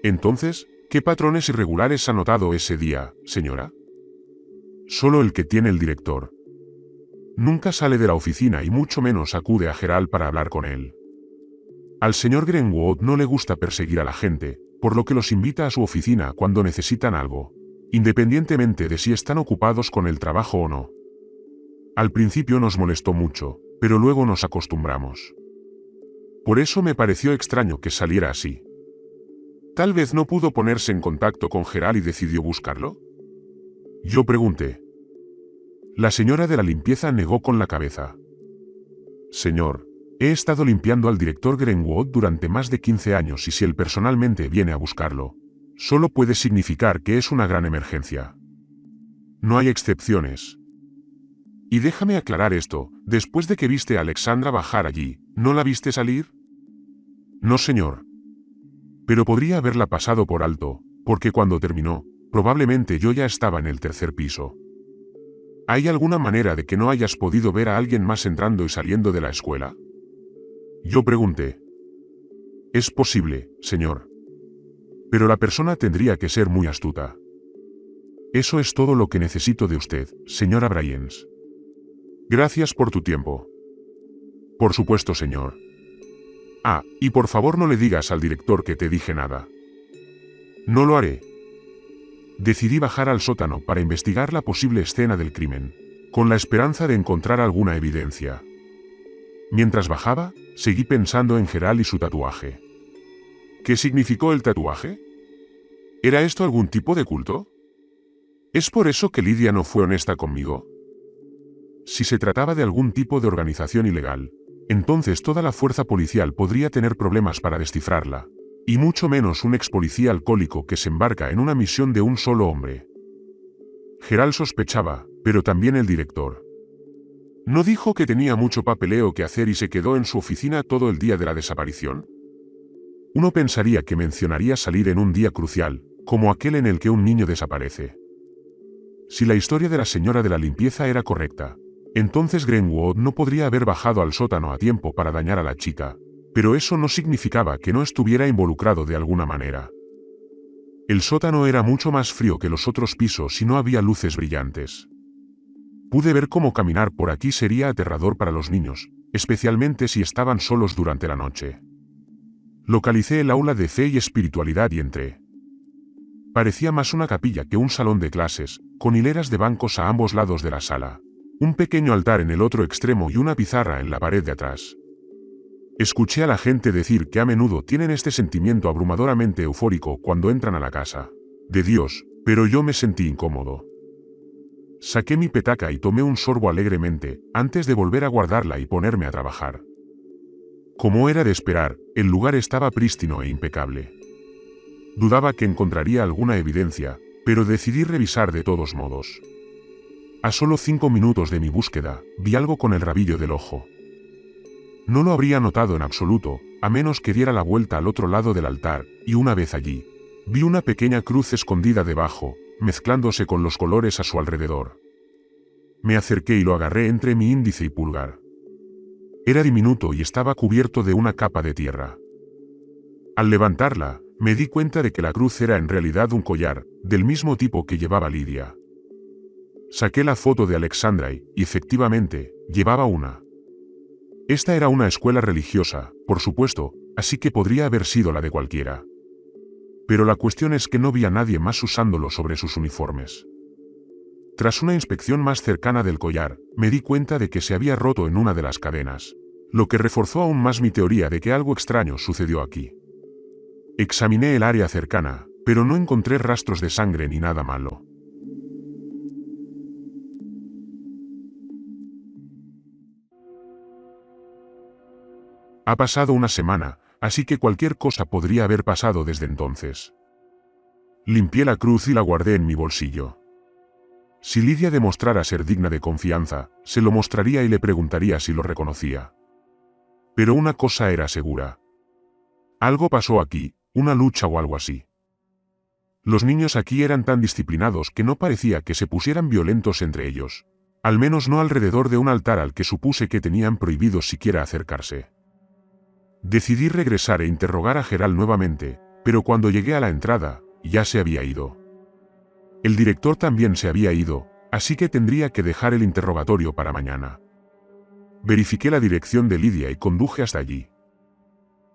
Entonces, ¿qué patrones irregulares ha notado ese día, señora? Solo el que tiene el director. Nunca sale de la oficina y mucho menos acude a Gerald para hablar con él. Al señor Greenwood no le gusta perseguir a la gente, por lo que los invita a su oficina cuando necesitan algo, independientemente de si están ocupados con el trabajo o no. Al principio nos molestó mucho, pero luego nos acostumbramos. Por eso me pareció extraño que saliera así. Tal vez no pudo ponerse en contacto con Gerald y decidió buscarlo. Yo pregunté. La señora de la limpieza negó con la cabeza. Señor, he estado limpiando al director Greenwood durante más de 15 años y si él personalmente viene a buscarlo, solo puede significar que es una gran emergencia. No hay excepciones. Y déjame aclarar esto, después de que viste a Alexandra bajar allí, ¿no la viste salir? No, señor. Pero podría haberla pasado por alto, porque cuando terminó, probablemente yo ya estaba en el tercer piso. ¿Hay alguna manera de que no hayas podido ver a alguien más entrando y saliendo de la escuela? Yo pregunté. Es posible, señor. Pero la persona tendría que ser muy astuta. Eso es todo lo que necesito de usted, señora Bryans. Gracias por tu tiempo. Por supuesto, señor. Ah, y por favor no le digas al director que te dije nada. No lo haré. Decidí bajar al sótano para investigar la posible escena del crimen, con la esperanza de encontrar alguna evidencia. Mientras bajaba, seguí pensando en Gerald y su tatuaje. ¿Qué significó el tatuaje? ¿Era esto algún tipo de culto? ¿Es por eso que Lidia no fue honesta conmigo? Si se trataba de algún tipo de organización ilegal, entonces toda la fuerza policial podría tener problemas para descifrarla, y mucho menos un ex policía alcohólico que se embarca en una misión de un solo hombre. Gerald sospechaba, pero también el director. ¿No dijo que tenía mucho papeleo que hacer y se quedó en su oficina todo el día de la desaparición? Uno pensaría que mencionaría salir en un día crucial, como aquel en el que un niño desaparece. Si la historia de la señora de la limpieza era correcta, entonces Greenwood no podría haber bajado al sótano a tiempo para dañar a la chica, pero eso no significaba que no estuviera involucrado de alguna manera. El sótano era mucho más frío que los otros pisos y no había luces brillantes. Pude ver cómo caminar por aquí sería aterrador para los niños, especialmente si estaban solos durante la noche. Localicé el aula de fe y espiritualidad y entré. Parecía más una capilla que un salón de clases, con hileras de bancos a ambos lados de la sala, un pequeño altar en el otro extremo y una pizarra en la pared de atrás. Escuché a la gente decir que a menudo tienen este sentimiento abrumadoramente eufórico cuando entran a la casa de Dios, pero yo me sentí incómodo. Saqué mi petaca y tomé un sorbo alegremente, antes de volver a guardarla y ponerme a trabajar. Como era de esperar, el lugar estaba prístino e impecable. Dudaba que encontraría alguna evidencia, pero decidí revisar de todos modos. A solo 5 minutos de mi búsqueda, vi algo con el rabillo del ojo. No lo habría notado en absoluto, a menos que diera la vuelta al otro lado del altar, y una vez allí, vi una pequeña cruz escondida debajo, mezclándose con los colores a su alrededor. Me acerqué y lo agarré entre mi índice y pulgar. Era diminuto y estaba cubierto de una capa de tierra. Al levantarla, me di cuenta de que la cruz era en realidad un collar, del mismo tipo que llevaba Lidia. Saqué la foto de Alexandra y, efectivamente, llevaba una. Esta era una escuela religiosa, por supuesto, así que podría haber sido la de cualquiera. Pero la cuestión es que no vi a nadie más usándolo sobre sus uniformes. Tras una inspección más cercana del collar, me di cuenta de que se había roto en una de las cadenas, lo que reforzó aún más mi teoría de que algo extraño sucedió aquí. Examiné el área cercana, pero no encontré rastros de sangre ni nada malo. Ha pasado una semana, así que cualquier cosa podría haber pasado desde entonces. Limpié la cruz y la guardé en mi bolsillo. Si Lidia demostrara ser digna de confianza, se lo mostraría y le preguntaría si lo reconocía. Pero una cosa era segura. Algo pasó aquí, una lucha o algo así. Los niños aquí eran tan disciplinados que no parecía que se pusieran violentos entre ellos. Al menos no alrededor de un altar al que supuse que tenían prohibido siquiera acercarse. Decidí regresar e interrogar a Gerald nuevamente, pero cuando llegué a la entrada, ya se había ido. El director también se había ido, así que tendría que dejar el interrogatorio para mañana. Verifiqué la dirección de Lidia y conduje hasta allí.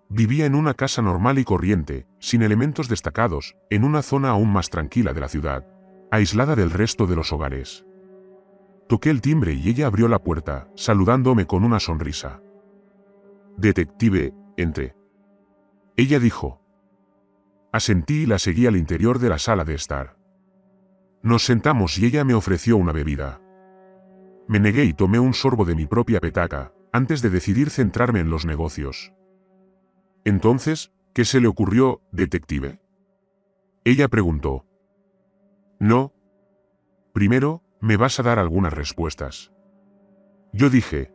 Vivía en una casa normal y corriente, sin elementos destacados, en una zona aún más tranquila de la ciudad, aislada del resto de los hogares. Toqué el timbre y ella abrió la puerta, saludándome con una sonrisa. «Detective, entré». Ella dijo. Asentí y la seguí al interior de la sala de estar. Nos sentamos y ella me ofreció una bebida. Me negué y tomé un sorbo de mi propia petaca, antes de decidir centrarme en los negocios. Entonces, ¿qué se le ocurrió, detective? Ella preguntó. No. Primero, me vas a dar algunas respuestas. Yo dije.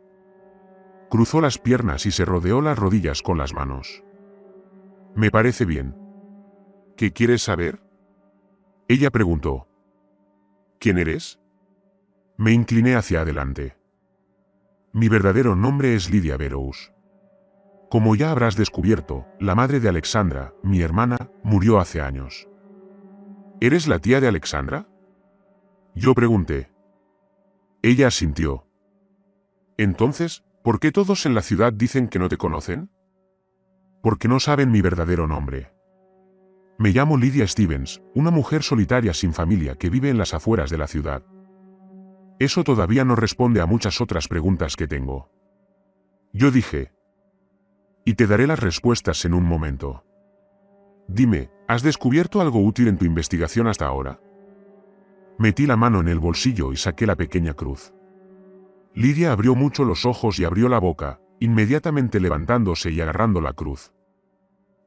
Cruzó las piernas y se rodeó las rodillas con las manos. Me parece bien. ¿Qué quieres saber? Ella preguntó. ¿Quién eres? Me incliné hacia adelante. Mi verdadero nombre es Lidia Burrows. Como ya habrás descubierto, la madre de Alexandra, mi hermana, murió hace años. ¿Eres la tía de Alexandra? Yo pregunté. Ella asintió. Entonces, ¿por qué todos en la ciudad dicen que no te conocen? Porque no saben mi verdadero nombre. Me llamo Lydia Stevens, una mujer solitaria sin familia que vive en las afueras de la ciudad. Eso todavía no responde a muchas otras preguntas que tengo. Yo dije. Y te daré las respuestas en un momento. Dime, ¿has descubierto algo útil en tu investigación hasta ahora? Metí la mano en el bolsillo y saqué la pequeña cruz. Lidia abrió mucho los ojos y abrió la boca, inmediatamente levantándose y agarrando la cruz.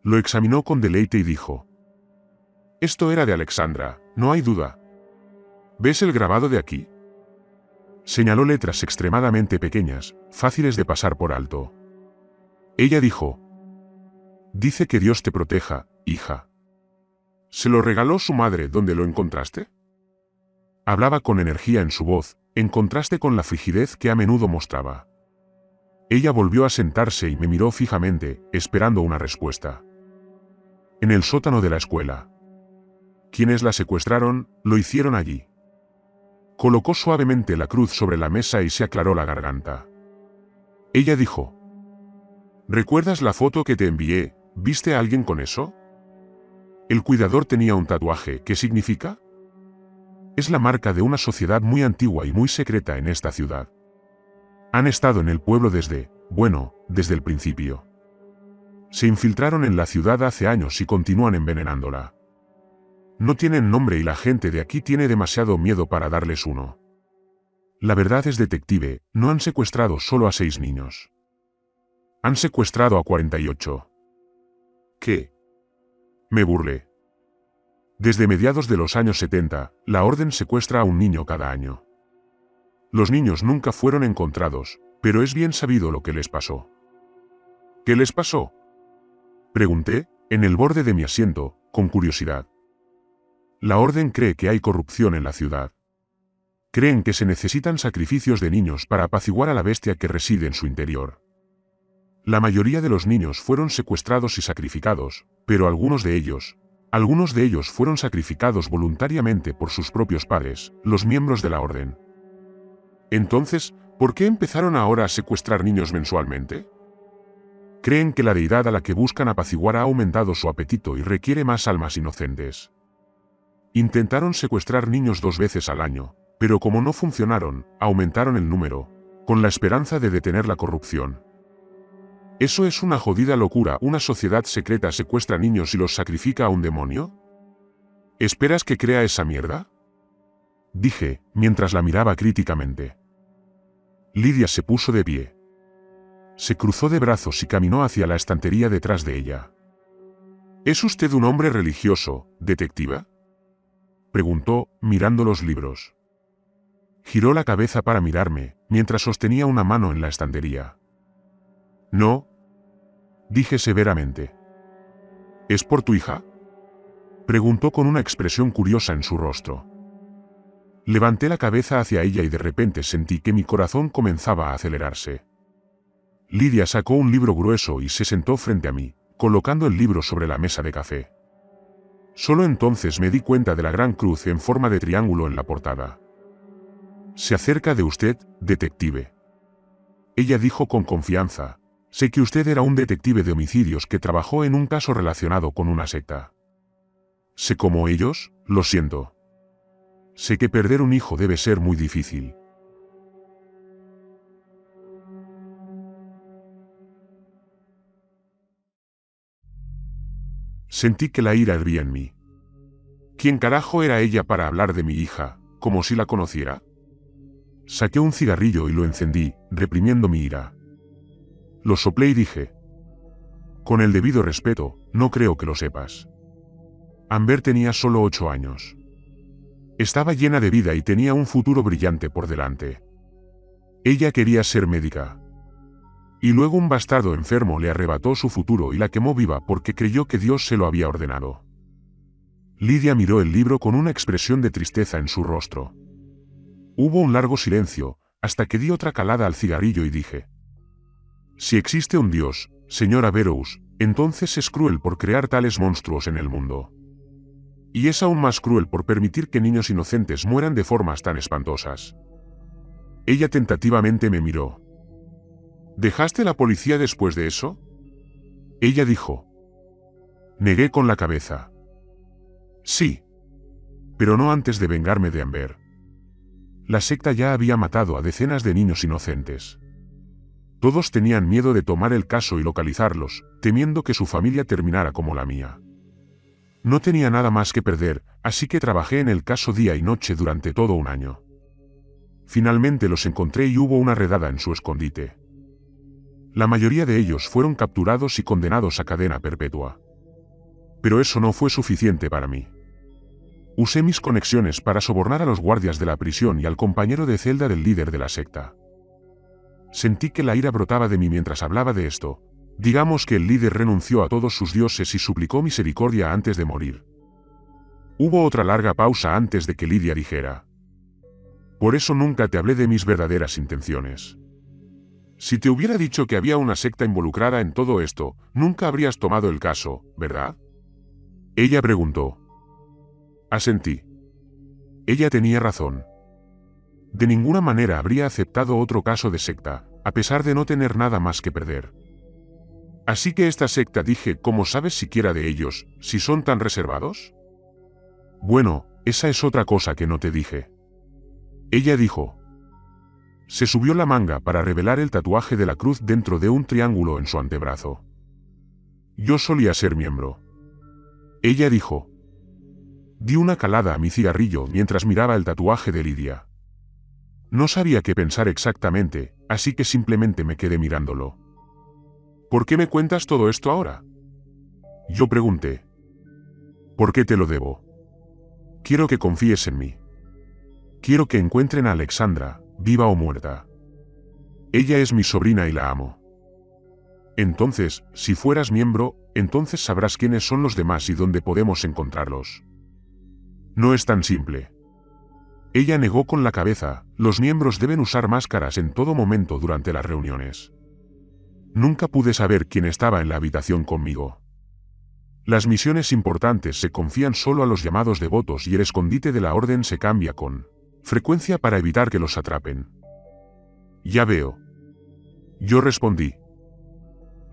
Lo examinó con deleite y dijo: «Esto era de Alexandra, no hay duda. ¿Ves el grabado de aquí?». Señaló letras extremadamente pequeñas, fáciles de pasar por alto. Ella dijo: «Dice que Dios te proteja, hija». «¿Se lo regaló su madre donde lo encontraste?». Hablaba con energía en su voz, en contraste con la frigidez que a menudo mostraba. Ella volvió a sentarse y me miró fijamente, esperando una respuesta. «En el sótano de la escuela. Quienes la secuestraron, lo hicieron allí». Colocó suavemente la cruz sobre la mesa y se aclaró la garganta. Ella dijo: «¿Recuerdas la foto que te envié? ¿Viste a alguien con eso?». El cuidador tenía un tatuaje. ¿Qué significa? Es la marca de una sociedad muy antigua y muy secreta en esta ciudad. Han estado en el pueblo desde el principio. Se infiltraron en la ciudad hace años y continúan envenenándola. No tienen nombre y la gente de aquí tiene demasiado miedo para darles uno. La verdad es, detective, no han secuestrado solo a 6 niños. Han secuestrado a 48. ¿Qué?». Me burlé. Desde mediados de los años 70, la orden secuestra a un niño cada año. Los niños nunca fueron encontrados, pero es bien sabido lo que les pasó. «¿Qué les pasó?», pregunté, en el borde de mi asiento, con curiosidad. La orden cree que hay corrupción en la ciudad. Creen que se necesitan sacrificios de niños para apaciguar a la bestia que reside en su interior. La mayoría de los niños fueron secuestrados y sacrificados, pero algunos de ellos fueron sacrificados voluntariamente por sus propios padres, los miembros de la orden. Entonces, ¿por qué empezaron ahora a secuestrar niños mensualmente? Creen que la deidad a la que buscan apaciguar ha aumentado su apetito y requiere más almas inocentes. Intentaron secuestrar niños 2 veces al año, pero como no funcionaron, aumentaron el número, con la esperanza de detener la corrupción. ¿Eso es una jodida locura? ¿Una sociedad secreta secuestra niños y los sacrifica a un demonio? ¿Esperas que crea esa mierda?, dije, mientras la miraba críticamente. Lidia se puso de pie. Se cruzó de brazos y caminó hacia la estantería detrás de ella. ¿Es usted un hombre religioso, detectiva?, preguntó, mirando los libros. Giró la cabeza para mirarme, mientras sostenía una mano en la estantería. «No», dije severamente. «¿Es por tu hija?», preguntó con una expresión curiosa en su rostro. Levanté la cabeza hacia ella y de repente sentí que mi corazón comenzaba a acelerarse. Lidia sacó un libro grueso y se sentó frente a mí, colocando el libro sobre la mesa de café. Solo entonces me di cuenta de la gran cruz en forma de triángulo en la portada. «Se acerca de usted, detective», ella dijo con confianza. «Sé que usted era un detective de homicidios que trabajó en un caso relacionado con una secta. Sé como ellos, lo siento. Sé que perder un hijo debe ser muy difícil». Sentí que la ira hervía en mí. ¿Quién carajo era ella para hablar de mi hija, como si la conociera? Saqué un cigarrillo y lo encendí, reprimiendo mi ira. Lo soplé y dije: «Con el debido respeto, no creo que lo sepas. Amber tenía solo 8 años. Estaba llena de vida y tenía un futuro brillante por delante. Ella quería ser médica. Y luego un bastardo enfermo le arrebató su futuro y la quemó viva porque creyó que Dios se lo había ordenado». Lidia miró el libro con una expresión de tristeza en su rostro. Hubo un largo silencio, hasta que di otra calada al cigarrillo y dije: «Si existe un Dios, señora Burroughs, entonces es cruel por crear tales monstruos en el mundo. Y es aún más cruel por permitir que niños inocentes mueran de formas tan espantosas». Ella tentativamente me miró. «¿Dejaste la policía después de eso?», ella dijo. Negué con la cabeza. «Sí. Pero no antes de vengarme de Amber. La secta ya había matado a decenas de niños inocentes. Todos tenían miedo de tomar el caso y localizarlos, temiendo que su familia terminara como la mía. No tenía nada más que perder, así que trabajé en el caso día y noche durante todo un año. Finalmente los encontré y hubo una redada en su escondite. La mayoría de ellos fueron capturados y condenados a cadena perpetua. Pero eso no fue suficiente para mí. Usé mis conexiones para sobornar a los guardias de la prisión y al compañero de celda del líder de la secta. Sentí que la ira brotaba de mí mientras hablaba de esto. Digamos que el líder renunció a todos sus dioses y suplicó misericordia antes de morir. Hubo otra larga pausa antes de que Lidia dijera: por eso nunca te hablé de mis verdaderas intenciones. Si te hubiera dicho que había una secta involucrada en todo esto, nunca habrías tomado el caso, ¿verdad? Ella preguntó. Asentí. Ella tenía razón. De ninguna manera habría aceptado otro caso de secta, a pesar de no tener nada más que perder. Así que esta secta, dije, ¿cómo sabes siquiera de ellos, si son tan reservados? Bueno, esa es otra cosa que no te dije. Ella dijo. Se subió la manga para revelar el tatuaje de la cruz dentro de un triángulo en su antebrazo. Yo solía ser miembro. Ella dijo. Di una calada a mi cigarrillo mientras miraba el tatuaje de Lidia. No sabía qué pensar exactamente, así que simplemente me quedé mirándolo. ¿Por qué me cuentas todo esto ahora? Yo pregunté. ¿Por qué te lo debo? Quiero que confíes en mí. Quiero que encuentren a Alexandra, viva o muerta. Ella es mi sobrina y la amo. Entonces, si fueras miembro, entonces sabrás quiénes son los demás y dónde podemos encontrarlos. No es tan simple. Ella negó con la cabeza. Los miembros deben usar máscaras en todo momento durante las reuniones. Nunca pude saber quién estaba en la habitación conmigo. Las misiones importantes se confían solo a los llamados devotos y el escondite de la orden se cambia con frecuencia para evitar que los atrapen. Ya veo. Yo respondí.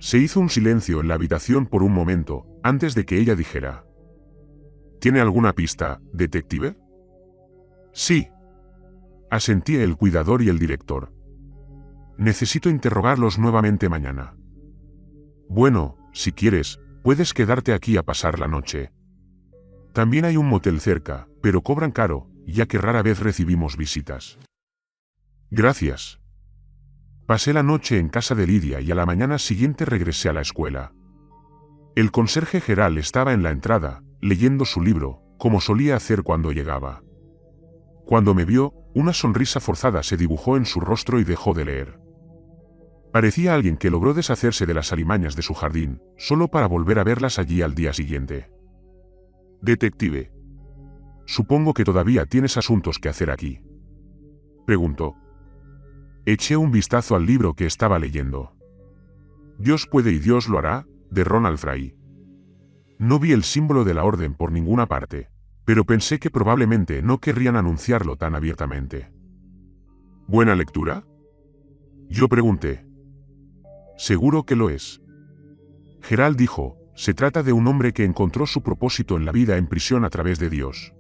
Se hizo un silencio en la habitación por un momento, antes de que ella dijera. ¿Tiene alguna pista, detective? Sí. Asentí el cuidador y el director. Necesito interrogarlos nuevamente mañana. Bueno, si quieres, puedes quedarte aquí a pasar la noche. También hay un motel cerca, pero cobran caro, ya que rara vez recibimos visitas. Gracias. Pasé la noche en casa de Lidia y a la mañana siguiente regresé a la escuela. El conserje Gerald estaba en la entrada, leyendo su libro, como solía hacer cuando llegaba. Cuando me vio, una sonrisa forzada se dibujó en su rostro y dejó de leer. Parecía alguien que logró deshacerse de las alimañas de su jardín, solo para volver a verlas allí al día siguiente. Detective. Supongo que todavía tienes asuntos que hacer aquí. Preguntó. Eché un vistazo al libro que estaba leyendo. Dios puede y Dios lo hará, de Ronald Frye. No vi el símbolo de la orden por ninguna parte, pero pensé que probablemente no querrían anunciarlo tan abiertamente. ¿Buena lectura? Yo pregunté. Seguro que lo es. Gerald dijo, se trata de un hombre que encontró su propósito en la vida en prisión a través de Dios.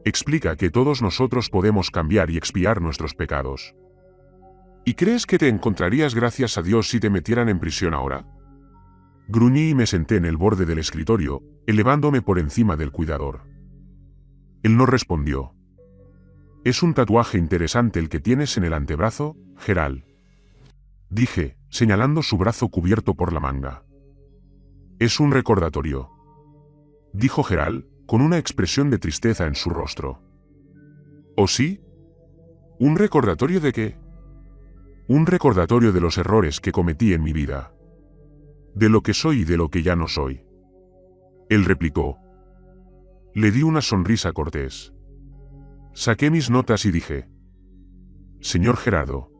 Explica que todos nosotros podemos cambiar y expiar nuestros pecados. ¿Y crees que te encontrarías gracias a Dios si te metieran en prisión ahora? Gruñí y me senté en el borde del escritorio, elevándome por encima del cuidador. Él no respondió. Es un tatuaje interesante el que tienes en el antebrazo, Gerald. Dije, señalando su brazo cubierto por la manga. Es un recordatorio. Dijo Gerald, con una expresión de tristeza en su rostro. ¿Oh sí? ¿Un recordatorio de qué? Un recordatorio de los errores que cometí en mi vida. De lo que soy y de lo que ya no soy. Él replicó. Le di una sonrisa cortés. Saqué mis notas y dije. Señor Gerardo.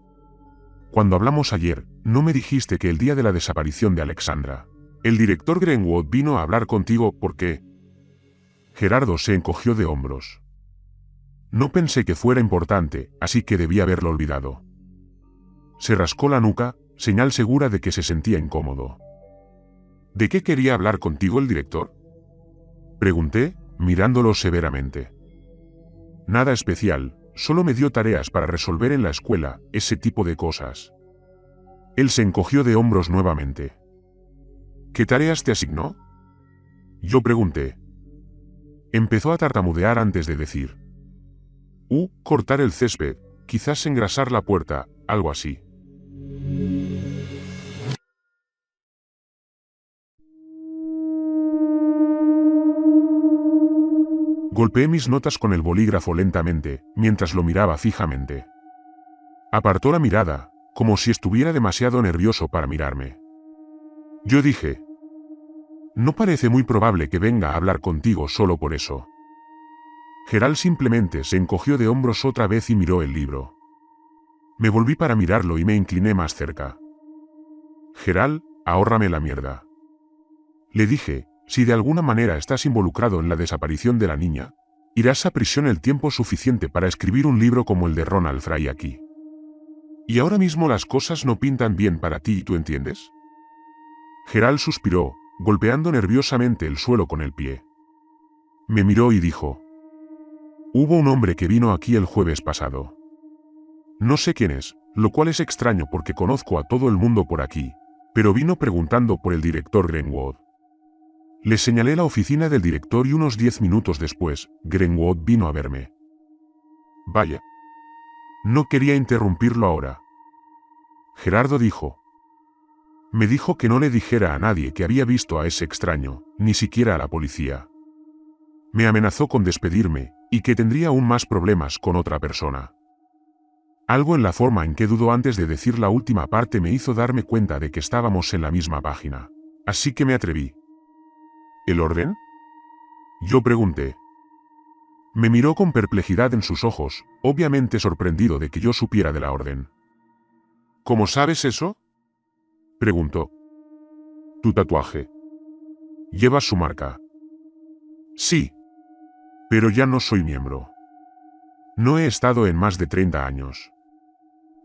Cuando hablamos ayer, no me dijiste que el día de la desaparición de Alexandra, el director Greenwood vino a hablar contigo porque... Gerardo se encogió de hombros. No pensé que fuera importante, así que debí haberlo olvidado. Se rascó la nuca, señal segura de que se sentía incómodo. ¿De qué quería hablar contigo el director? Pregunté, mirándolo severamente. Nada especial, solo me dio tareas para resolver en la escuela, ese tipo de cosas. Él se encogió de hombros nuevamente. ¿Qué tareas te asignó? Yo pregunté. Empezó a tartamudear antes de decir. Cortar el césped, quizás engrasar la puerta, algo así. Golpeé mis notas con el bolígrafo lentamente, mientras lo miraba fijamente. Apartó la mirada, como si estuviera demasiado nervioso para mirarme. Yo dije: no parece muy probable que venga a hablar contigo solo por eso. Gerald simplemente se encogió de hombros otra vez y miró el libro. Me volví para mirarlo y me incliné más cerca. Gerald, ahórrame la mierda. Le dije: si de alguna manera estás involucrado en la desaparición de la niña, irás a prisión el tiempo suficiente para escribir un libro como el de Ronald Fry aquí. Y ahora mismo las cosas no pintan bien para ti, ¿tú entiendes? Gerald suspiró, golpeando nerviosamente el suelo con el pie. Me miró y dijo: hubo un hombre que vino aquí el jueves pasado. No sé quién es, lo cual es extraño porque conozco a todo el mundo por aquí, pero vino preguntando por el director Greenwood. Le señalé la oficina del director y unos 10 minutos después, Greenwood vino a verme. Vaya. No quería interrumpirlo ahora. Gerardo dijo: me dijo que no le dijera a nadie que había visto a ese extraño, ni siquiera a la policía. Me amenazó con despedirme, y que tendría aún más problemas con otra persona. Algo en la forma en que dudó antes de decir la última parte me hizo darme cuenta de que estábamos en la misma página. Así que me atreví. ¿El orden? Yo pregunté. Me miró con perplejidad en sus ojos, obviamente sorprendido de que yo supiera de la orden. ¿Cómo sabes eso?, preguntó. Tu tatuaje. ¿Llevas su marca? Sí. Pero ya no soy miembro. No he estado en más de 30 años.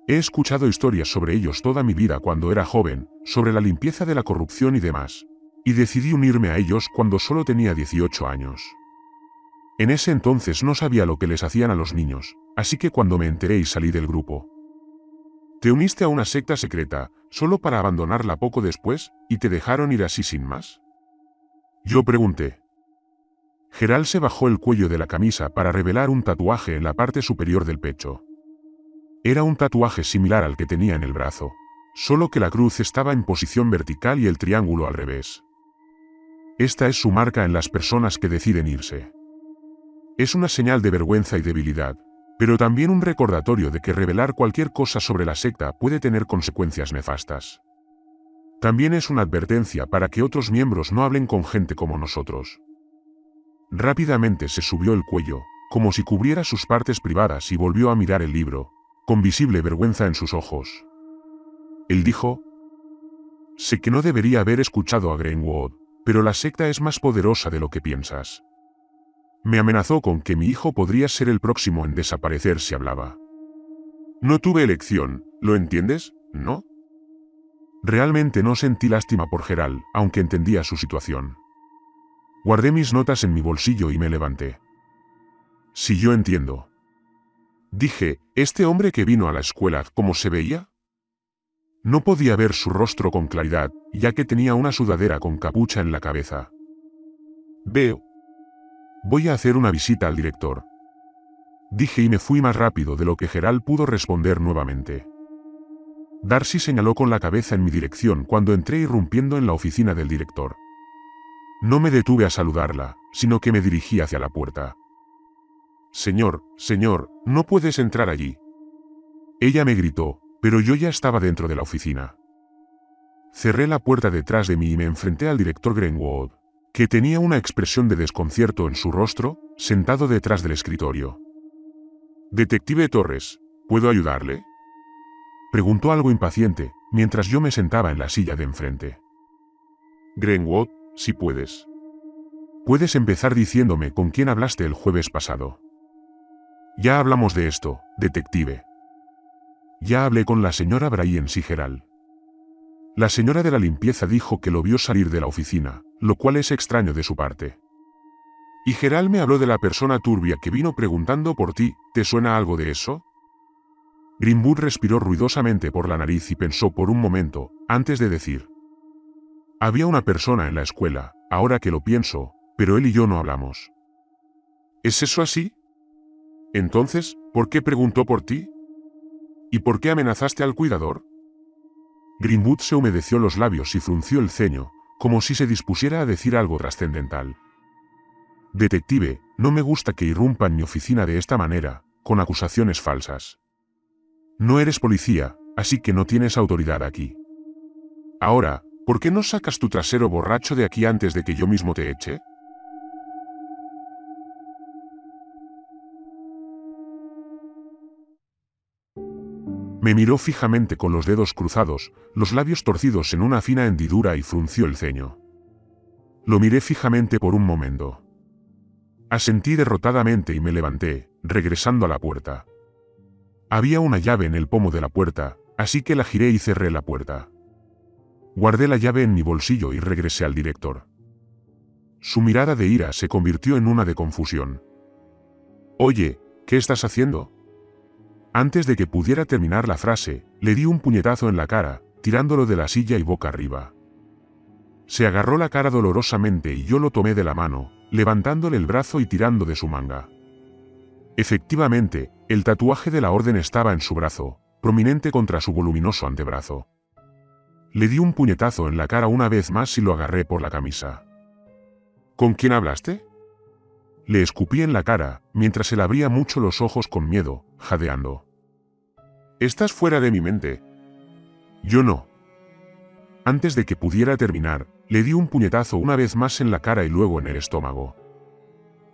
He escuchado historias sobre ellos toda mi vida cuando era joven, sobre la limpieza de la corrupción y demás, y decidí unirme a ellos cuando solo tenía 18 años. En ese entonces no sabía lo que les hacían a los niños, así que cuando me enteré y salí del grupo. Te uniste a una secta secreta, solo para abandonarla poco después, y te dejaron ir así sin más. Yo pregunté. Gerald se bajó el cuello de la camisa para revelar un tatuaje en la parte superior del pecho. Era un tatuaje similar al que tenía en el brazo, solo que la cruz estaba en posición vertical y el triángulo al revés. Esta es su marca en las personas que deciden irse. Es una señal de vergüenza y debilidad, pero también un recordatorio de que revelar cualquier cosa sobre la secta puede tener consecuencias nefastas. También es una advertencia para que otros miembros no hablen con gente como nosotros. Rápidamente se subió el cuello, como si cubriera sus partes privadas y volvió a mirar el libro, con visible vergüenza en sus ojos. Él dijo: sé que no debería haber escuchado a Greenwood, pero la secta es más poderosa de lo que piensas. Me amenazó con que mi hijo podría ser el próximo en desaparecer si hablaba. No tuve elección, ¿lo entiendes, no? Realmente no sentí lástima por Gerald, aunque entendía su situación. Guardé mis notas en mi bolsillo y me levanté. Si yo entiendo. Dije: ¿este hombre que vino a la escuela, cómo se veía? No podía ver su rostro con claridad, ya que tenía una sudadera con capucha en la cabeza. Veo. Voy a hacer una visita al director. Dije y me fui más rápido de lo que Gerald pudo responder nuevamente. Darcy señaló con la cabeza en mi dirección cuando entré irrumpiendo en la oficina del director. No me detuve a saludarla, sino que me dirigí hacia la puerta. Señor, no puedes entrar allí. Ella me gritó, pero yo ya estaba dentro de la oficina. Cerré la puerta detrás de mí y me enfrenté al director Greenwood, que tenía una expresión de desconcierto en su rostro, sentado detrás del escritorio. Detective Torres, ¿puedo ayudarle?, preguntó algo impaciente, mientras yo me sentaba en la silla de enfrente. Greenwood, si puedes. Puedes empezar diciéndome con quién hablaste el jueves pasado. Ya hablamos de esto, detective. Ya hablé con la señora Brian Gerald. La señora de la limpieza dijo que lo vio salir de la oficina, lo cual es extraño de su parte. Y Gerald me habló de la persona turbia que vino preguntando por ti, ¿te suena algo de eso? Greenwood respiró ruidosamente por la nariz y pensó por un momento, antes de decir: había una persona en la escuela, ahora que lo pienso, pero él y yo no hablamos. ¿Es eso así? Entonces, ¿por qué preguntó por ti? ¿Y por qué amenazaste al cuidador? Greenwood se humedeció los labios y frunció el ceño, como si se dispusiera a decir algo trascendental. Detective, no me gusta que irrumpa en mi oficina de esta manera, con acusaciones falsas. No eres policía, así que no tienes autoridad aquí. Ahora, ¿por qué no sacas tu trasero borracho de aquí antes de que yo mismo te eche? Me miró fijamente con los dedos cruzados, los labios torcidos en una fina hendidura y frunció el ceño. Lo miré fijamente por un momento. Asentí derrotadamente y me levanté, regresando a la puerta. Había una llave en el pomo de la puerta, así que la giré y cerré la puerta. Guardé la llave en mi bolsillo y regresé al director. Su mirada de ira se convirtió en una de confusión. Oye, ¿qué estás haciendo? Antes de que pudiera terminar la frase, le di un puñetazo en la cara, tirándolo de la silla y boca arriba. Se agarró la cara dolorosamente y yo lo tomé de la mano, levantándole el brazo y tirando de su manga. Efectivamente, el tatuaje de la orden estaba en su brazo, prominente contra su voluminoso antebrazo. Le di un puñetazo en la cara una vez más y lo agarré por la camisa. ¿Con quién hablaste? Le escupí en la cara, mientras él abría mucho los ojos con miedo, jadeando. Estás fuera de mi mente. Yo no. Antes de que pudiera terminar, le di un puñetazo una vez más en la cara y luego en el estómago.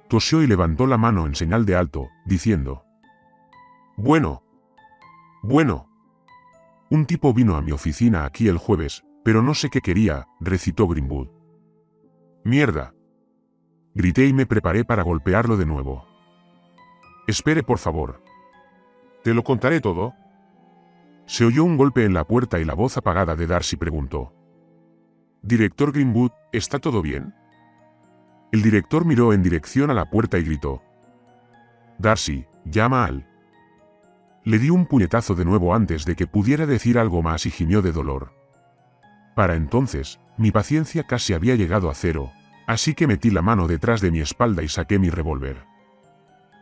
Tosió y levantó la mano en señal de alto, diciendo: Bueno. Un tipo vino a mi oficina aquí el jueves, pero no sé qué quería, recitó Greenwood. Mierda. Grité y me preparé para golpearlo de nuevo. Espere, por favor. ¿Te lo contaré todo? Se oyó un golpe en la puerta y la voz apagada de Darcy preguntó: Director Greenwood, ¿está todo bien? El director miró en dirección a la puerta y gritó: Darcy, llama al... Le di un puñetazo de nuevo antes de que pudiera decir algo más y gimió de dolor. Para entonces, mi paciencia casi había llegado a cero, así que metí la mano detrás de mi espalda y saqué mi revólver.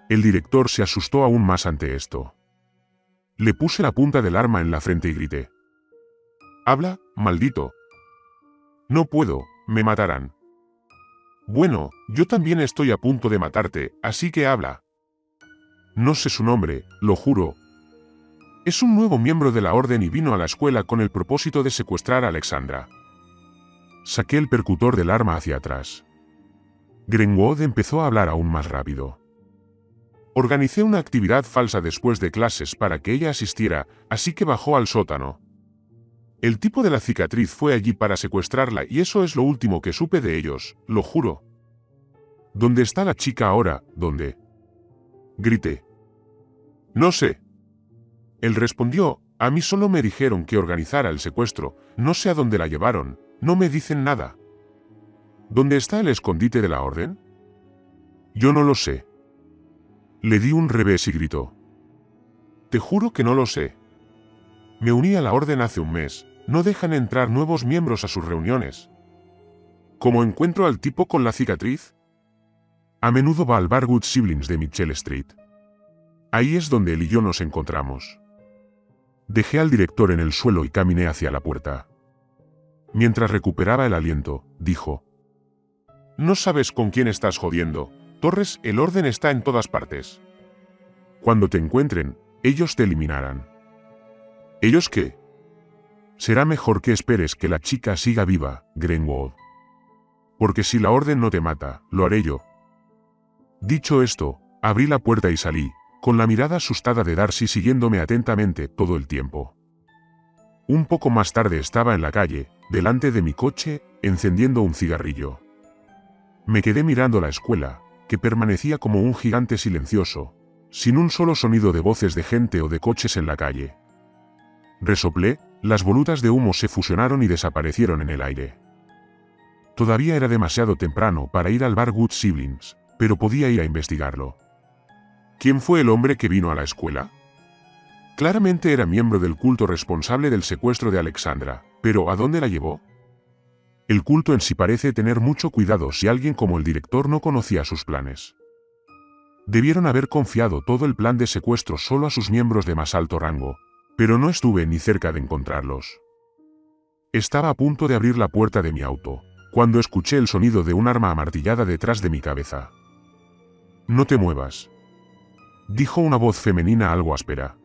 El director se asustó aún más ante esto. Le puse la punta del arma en la frente y grité: Habla, maldito. No puedo, me matarán. Bueno, yo también estoy a punto de matarte, así que habla. No sé su nombre, lo juro. Es un nuevo miembro de la orden y vino a la escuela con el propósito de secuestrar a Alexandra. Saqué el percutor del arma hacia atrás. Greenwood empezó a hablar aún más rápido. Organicé una actividad falsa después de clases para que ella asistiera, así que bajó al sótano. El tipo de la cicatriz fue allí para secuestrarla y eso es lo último que supe de ellos, lo juro. ¿Dónde está la chica ahora? ¿Dónde? Grité. No sé. Él respondió: a mí solo me dijeron que organizara el secuestro, no sé a dónde la llevaron, no me dicen nada. ¿Dónde está el escondite de la orden? Yo no lo sé. Le di un revés y gritó: Te juro que no lo sé. Me uní a la orden hace un mes, no dejan entrar nuevos miembros a sus reuniones. ¿Cómo encuentro al tipo con la cicatriz? A menudo va al bar Good Siblings de Mitchell Street. Ahí es donde él y yo nos encontramos. Dejé al director en el suelo y caminé hacia la puerta. Mientras recuperaba el aliento, dijo: No sabes con quién estás jodiendo, Torres, el orden está en todas partes. Cuando te encuentren, ellos te eliminarán. ¿Ellos qué? Será mejor que esperes que la chica siga viva, Greenwood. Porque si la orden no te mata, lo haré yo. Dicho esto, abrí la puerta y salí, con la mirada asustada de Darcy siguiéndome atentamente todo el tiempo. Un poco más tarde estaba en la calle, delante de mi coche, encendiendo un cigarrillo. Me quedé mirando la escuela, que permanecía como un gigante silencioso, sin un solo sonido de voces de gente o de coches en la calle. Resoplé, las volutas de humo se fusionaron y desaparecieron en el aire. Todavía era demasiado temprano para ir al bar Good Siblings, pero podía ir a investigarlo. ¿Quién fue el hombre que vino a la escuela? Claramente era miembro del culto responsable del secuestro de Alexandra, pero ¿a dónde la llevó? El culto en sí parece tener mucho cuidado si alguien como el director no conocía sus planes. Debieron haber confiado todo el plan de secuestro solo a sus miembros de más alto rango, Pero no estuve ni cerca de encontrarlos. Estaba a punto de abrir la puerta de mi auto, cuando escuché el sonido de un arma amartillada detrás de mi cabeza. «No te muevas», dijo una voz femenina algo áspera.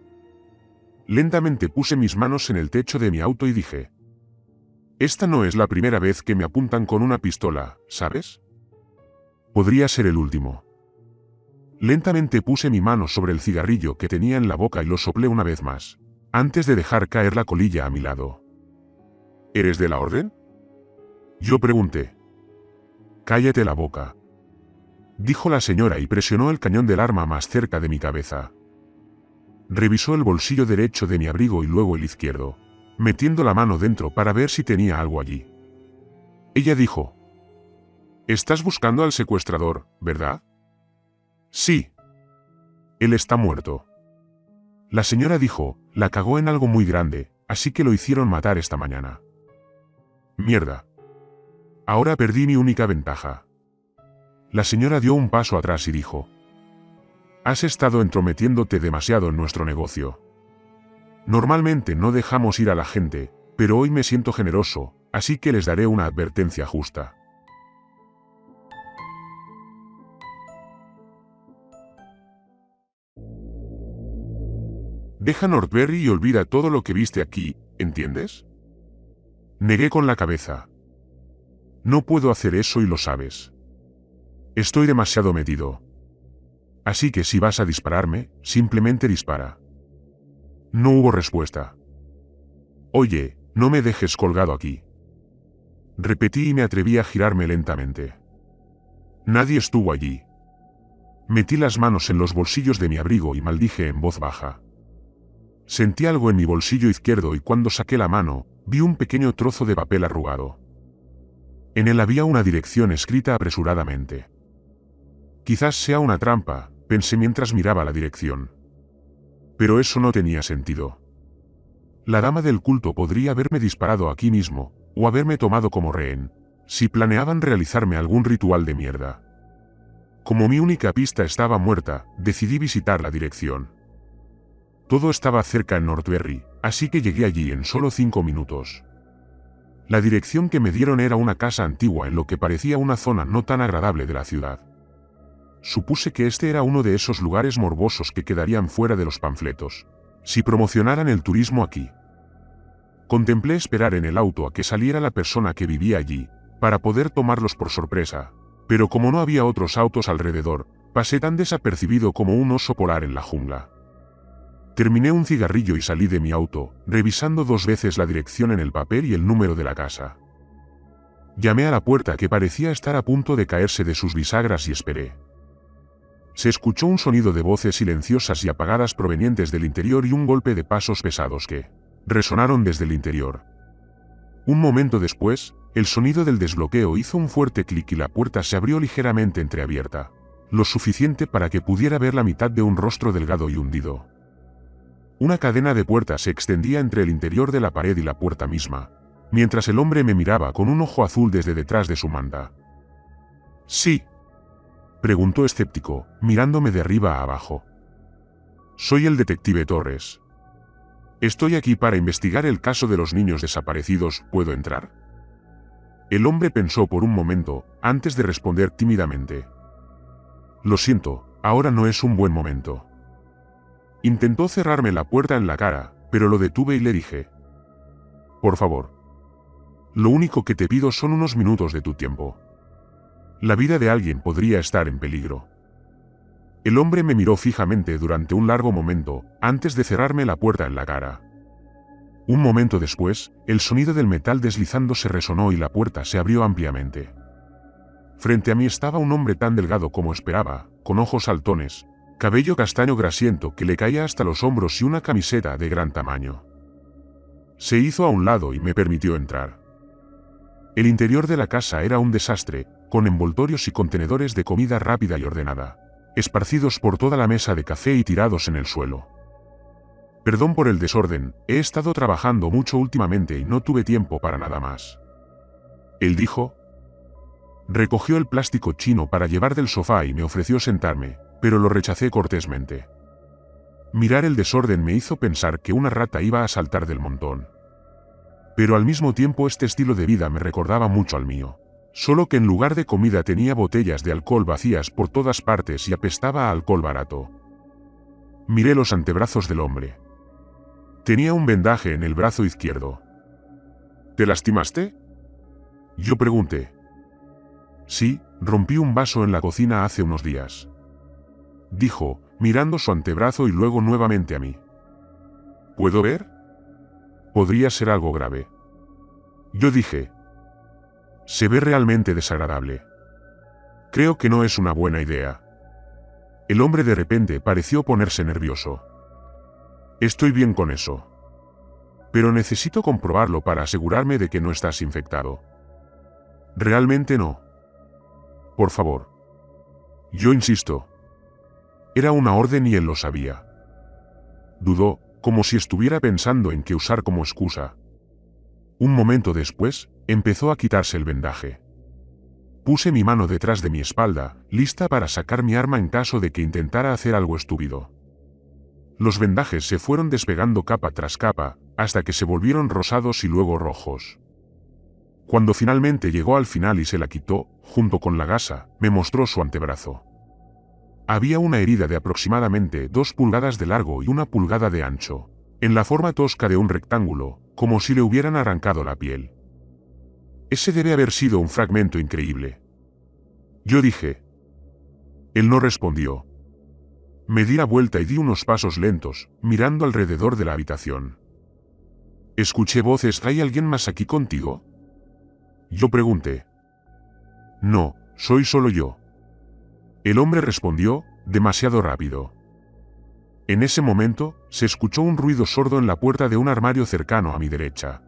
Lentamente puse mis manos en el techo de mi auto y dije: «Esta no es la primera vez que me apuntan con una pistola, ¿sabes? Podría ser el último». Lentamente puse mi mano sobre el cigarrillo que tenía en la boca y lo soplé una vez más, antes de dejar caer la colilla a mi lado. «¿Eres de la orden?», yo pregunté. «Cállate la boca», dijo la señora y presionó el cañón del arma más cerca de mi cabeza. Revisó el bolsillo derecho de mi abrigo y luego el izquierdo, metiendo la mano dentro para ver si tenía algo allí. Ella dijo: «Estás buscando al secuestrador, ¿verdad?». «Sí. Él está muerto». La señora dijo: «La cagó en algo muy grande, así que lo hicieron matar esta mañana». «Mierda. Ahora perdí mi única ventaja». La señora dio un paso atrás y dijo: «Has estado entrometiéndote demasiado en nuestro negocio. Normalmente no dejamos ir a la gente, pero hoy me siento generoso, así que les daré una advertencia justa». Deja Northberry y olvida todo lo que viste aquí, ¿entiendes? Negué con la cabeza. No puedo hacer eso y lo sabes. Estoy demasiado metido. Así que si vas a dispararme, simplemente dispara. No hubo respuesta. Oye, no me dejes colgado aquí. Repetí y me atreví a girarme lentamente. Nadie estuvo allí. Metí las manos en los bolsillos de mi abrigo y maldije en voz baja. Sentí algo en mi bolsillo izquierdo y cuando saqué la mano, vi un pequeño trozo de papel arrugado. En él había una dirección escrita apresuradamente. Quizás sea una trampa, pensé mientras miraba la dirección. Pero eso no tenía sentido. La dama del culto podría haberme disparado aquí mismo, o haberme tomado como rehén, si planeaban realizarme algún ritual de mierda. Como mi única pista estaba muerta, decidí visitar la dirección. Todo estaba cerca en Northberry, así que llegué allí en solo 5 minutos. La dirección que me dieron era una casa antigua en lo que parecía una zona no tan agradable de la ciudad. Supuse que este era uno de esos lugares morbosos que quedarían fuera de los panfletos, si promocionaran el turismo aquí. Contemplé esperar en el auto a que saliera la persona que vivía allí, para poder tomarlos por sorpresa, pero como no había otros autos alrededor, pasé tan desapercibido como un oso polar en la jungla. Terminé un cigarrillo y salí de mi auto, revisando 2 veces la dirección en el papel y el número de la casa. Llamé a la puerta que parecía estar a punto de caerse de sus bisagras y esperé. Se escuchó un sonido de voces silenciosas y apagadas provenientes del interior y un golpe de pasos pesados que resonaron desde el interior. Un momento después, el sonido del desbloqueo hizo un fuerte clic y la puerta se abrió ligeramente entreabierta, lo suficiente para que pudiera ver la mitad de un rostro delgado y hundido. Una cadena de puertas se extendía entre el interior de la pared y la puerta misma, mientras el hombre me miraba con un ojo azul desde detrás de su manta. «Sí», preguntó escéptico, mirándome de arriba a abajo. «Soy el detective Torres. Estoy aquí para investigar el caso de los niños desaparecidos, ¿puedo entrar?». El hombre pensó por un momento, antes de responder tímidamente. «Lo siento, ahora no es un buen momento». Intentó cerrarme la puerta en la cara, pero lo detuve y le dije: «Por favor. Lo único que te pido son unos minutos de tu tiempo. La vida de alguien podría estar en peligro». El hombre me miró fijamente durante un largo momento, antes de cerrarme la puerta en la cara. Un momento después, el sonido del metal deslizándose resonó y la puerta se abrió ampliamente. Frente a mí estaba un hombre tan delgado como esperaba, con ojos saltones, cabello castaño grasiento que le caía hasta los hombros y una camiseta de gran tamaño. Se hizo a un lado y me permitió entrar. El interior de la casa era un desastre, con envoltorios y contenedores de comida rápida y ordenada, esparcidos por toda la mesa de café y tirados en el suelo. «Perdón por el desorden, he estado trabajando mucho últimamente y no tuve tiempo para nada más», él dijo. Recogió el plástico chino para llevar del sofá y me ofreció sentarme, pero lo rechacé cortésmente. Mirar el desorden me hizo pensar que una rata iba a saltar del montón. Pero al mismo tiempo este estilo de vida me recordaba mucho al mío. Solo que en lugar de comida tenía botellas de alcohol vacías por todas partes y apestaba a alcohol barato. Miré los antebrazos del hombre. Tenía un vendaje en el brazo izquierdo. ¿Te lastimaste?, yo pregunté. Sí, rompí un vaso en la cocina hace unos días, dijo, mirando su antebrazo y luego nuevamente a mí. ¿Puedo ver? Podría ser algo grave. Yo dije. Se ve realmente desagradable. Creo que no es una buena idea. El hombre de repente pareció ponerse nervioso. Estoy bien con eso. Pero necesito comprobarlo para asegurarme de que no estás infectado. Realmente no. Por favor. Yo insisto. Era una orden y él lo sabía. Dudó, como si estuviera pensando en qué usar como excusa. Un momento después, empezó a quitarse el vendaje. Puse mi mano detrás de mi espalda, lista para sacar mi arma en caso de que intentara hacer algo estúpido. Los vendajes se fueron despegando capa tras capa, hasta que se volvieron rosados y luego rojos. Cuando finalmente llegó al final y se la quitó, junto con la gasa, me mostró su antebrazo. Había una herida de aproximadamente 2 pulgadas de largo y 1 pulgada de ancho, en la forma tosca de un rectángulo, como si le hubieran arrancado la piel. Ese debe haber sido un fragmento increíble. Yo dije. Él no respondió. Me di la vuelta y di unos pasos lentos, mirando alrededor de la habitación. Escuché voces. ¿Hay alguien más aquí contigo?, yo pregunté. No, soy solo yo. El hombre respondió, demasiado rápido. En ese momento, se escuchó un ruido sordo en la puerta de un armario cercano a mi derecha.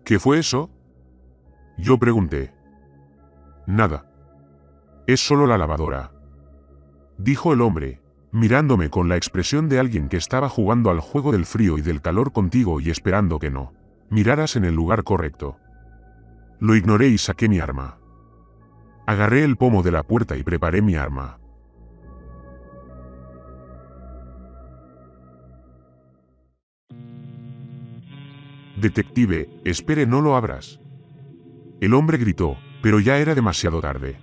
¿Qué fue eso?, yo pregunté. Nada. Es solo la lavadora, dijo el hombre, mirándome con la expresión de alguien que estaba jugando al juego del frío y del calor contigo y esperando que no miraras en el lugar correcto. Lo ignoré y saqué mi arma. Agarré el pomo de la puerta y preparé mi arma. Detective, espere, no lo abras. El hombre gritó, pero ya era demasiado tarde.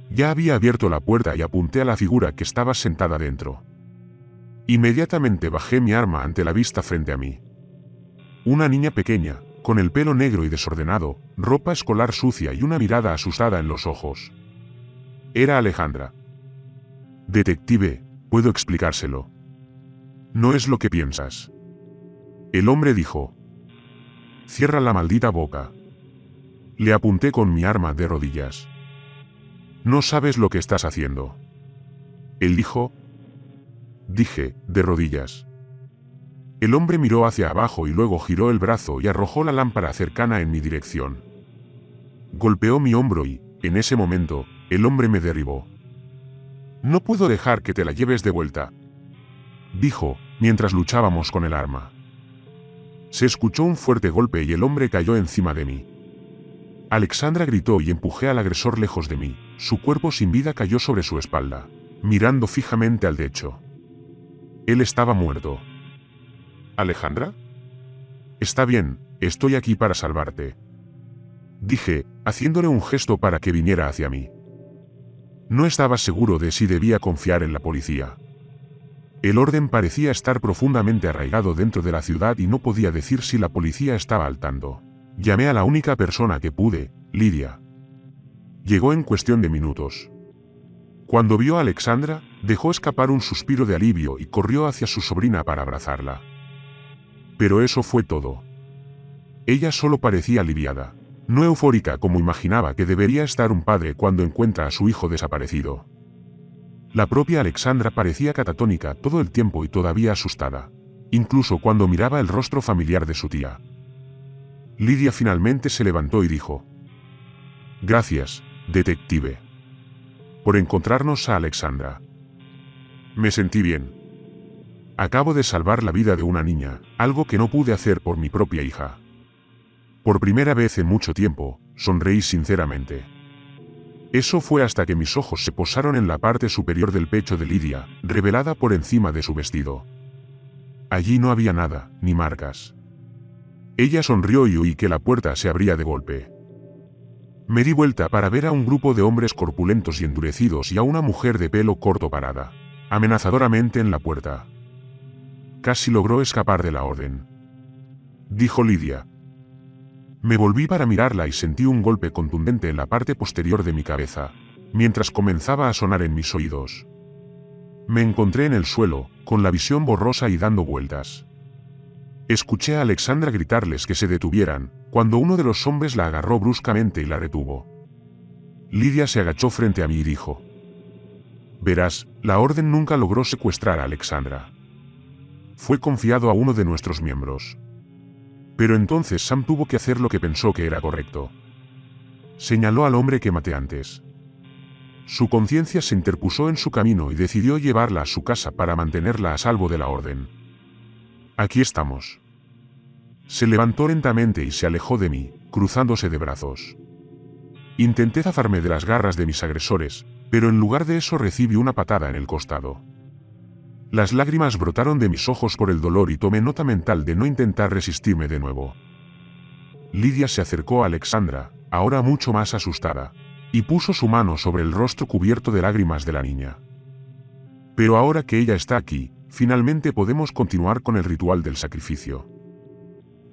Ya había abierto la puerta y apunté a la figura que estaba sentada dentro. Inmediatamente bajé mi arma ante la vista frente a mí. Una niña pequeña, con el pelo negro y desordenado, ropa escolar sucia y una mirada asustada en los ojos. Era Alejandra. Detective, puedo explicárselo. No es lo que piensas. El hombre dijo. Cierra la maldita boca. Le apunté con mi arma de rodillas. No sabes lo que estás haciendo. Él dijo. Dije, de rodillas. El hombre miró hacia abajo y luego giró el brazo y arrojó la lámpara cercana en mi dirección. Golpeó mi hombro y, en ese momento, el hombre me derribó. No puedo dejar que te la lleves de vuelta, dijo, mientras luchábamos con el arma. Se escuchó un fuerte golpe y el hombre cayó encima de mí. Alexandra gritó y empujé al agresor lejos de mí. Su cuerpo sin vida cayó sobre su espalda, mirando fijamente al techo. Él estaba muerto. ¿Alejandra? Está bien, estoy aquí para salvarte, dije, haciéndole un gesto para que viniera hacia mí. No estaba seguro de si debía confiar en la policía. El orden parecía estar profundamente arraigado dentro de la ciudad y no podía decir si la policía estaba al tanto. Llamé a la única persona que pude, Lidia. Llegó en cuestión de minutos. Cuando vio a Alexandra, dejó escapar un suspiro de alivio y corrió hacia su sobrina para abrazarla. Pero eso fue todo. Ella solo parecía aliviada, no eufórica como imaginaba que debería estar un padre cuando encuentra a su hijo desaparecido. La propia Alexandra parecía catatónica todo el tiempo y todavía asustada, incluso cuando miraba el rostro familiar de su tía. Lidia finalmente se levantó y dijo: Gracias, detective, por encontrarnos a Alexandra. Me sentí bien. Acabo de salvar la vida de una niña, algo que no pude hacer por mi propia hija. Por primera vez en mucho tiempo, sonreí sinceramente. Eso fue hasta que mis ojos se posaron en la parte superior del pecho de Lidia, revelada por encima de su vestido. Allí no había nada, ni marcas. Ella sonrió y oí que la puerta se abría de golpe. Me di vuelta para ver a un grupo de hombres corpulentos y endurecidos y a una mujer de pelo corto parada, amenazadoramente en la puerta. Casi logró escapar de la orden, dijo Lidia. Me volví para mirarla y sentí un golpe contundente en la parte posterior de mi cabeza, mientras comenzaba a sonar en mis oídos. Me encontré en el suelo, con la visión borrosa y dando vueltas. Escuché a Alexandra gritarles que se detuvieran, cuando uno de los hombres la agarró bruscamente y la retuvo. Lidia se agachó frente a mí y dijo: «Verás, la orden nunca logró secuestrar a Alexandra. Fue confiado a uno de nuestros miembros. Pero entonces Sam tuvo que hacer lo que pensó que era correcto. Señaló al hombre que maté antes. Su conciencia se interpuso en su camino y decidió llevarla a su casa para mantenerla a salvo de la orden. Aquí estamos». Se levantó lentamente y se alejó de mí, cruzándose de brazos. Intenté zafarme de las garras de mis agresores, pero en lugar de eso recibí una patada en el costado. Las lágrimas brotaron de mis ojos por el dolor y tomé nota mental de no intentar resistirme de nuevo. Lidia se acercó a Alexandra, ahora mucho más asustada, y puso su mano sobre el rostro cubierto de lágrimas de la niña. «Pero ahora que ella está aquí, finalmente podemos continuar con el ritual del sacrificio»,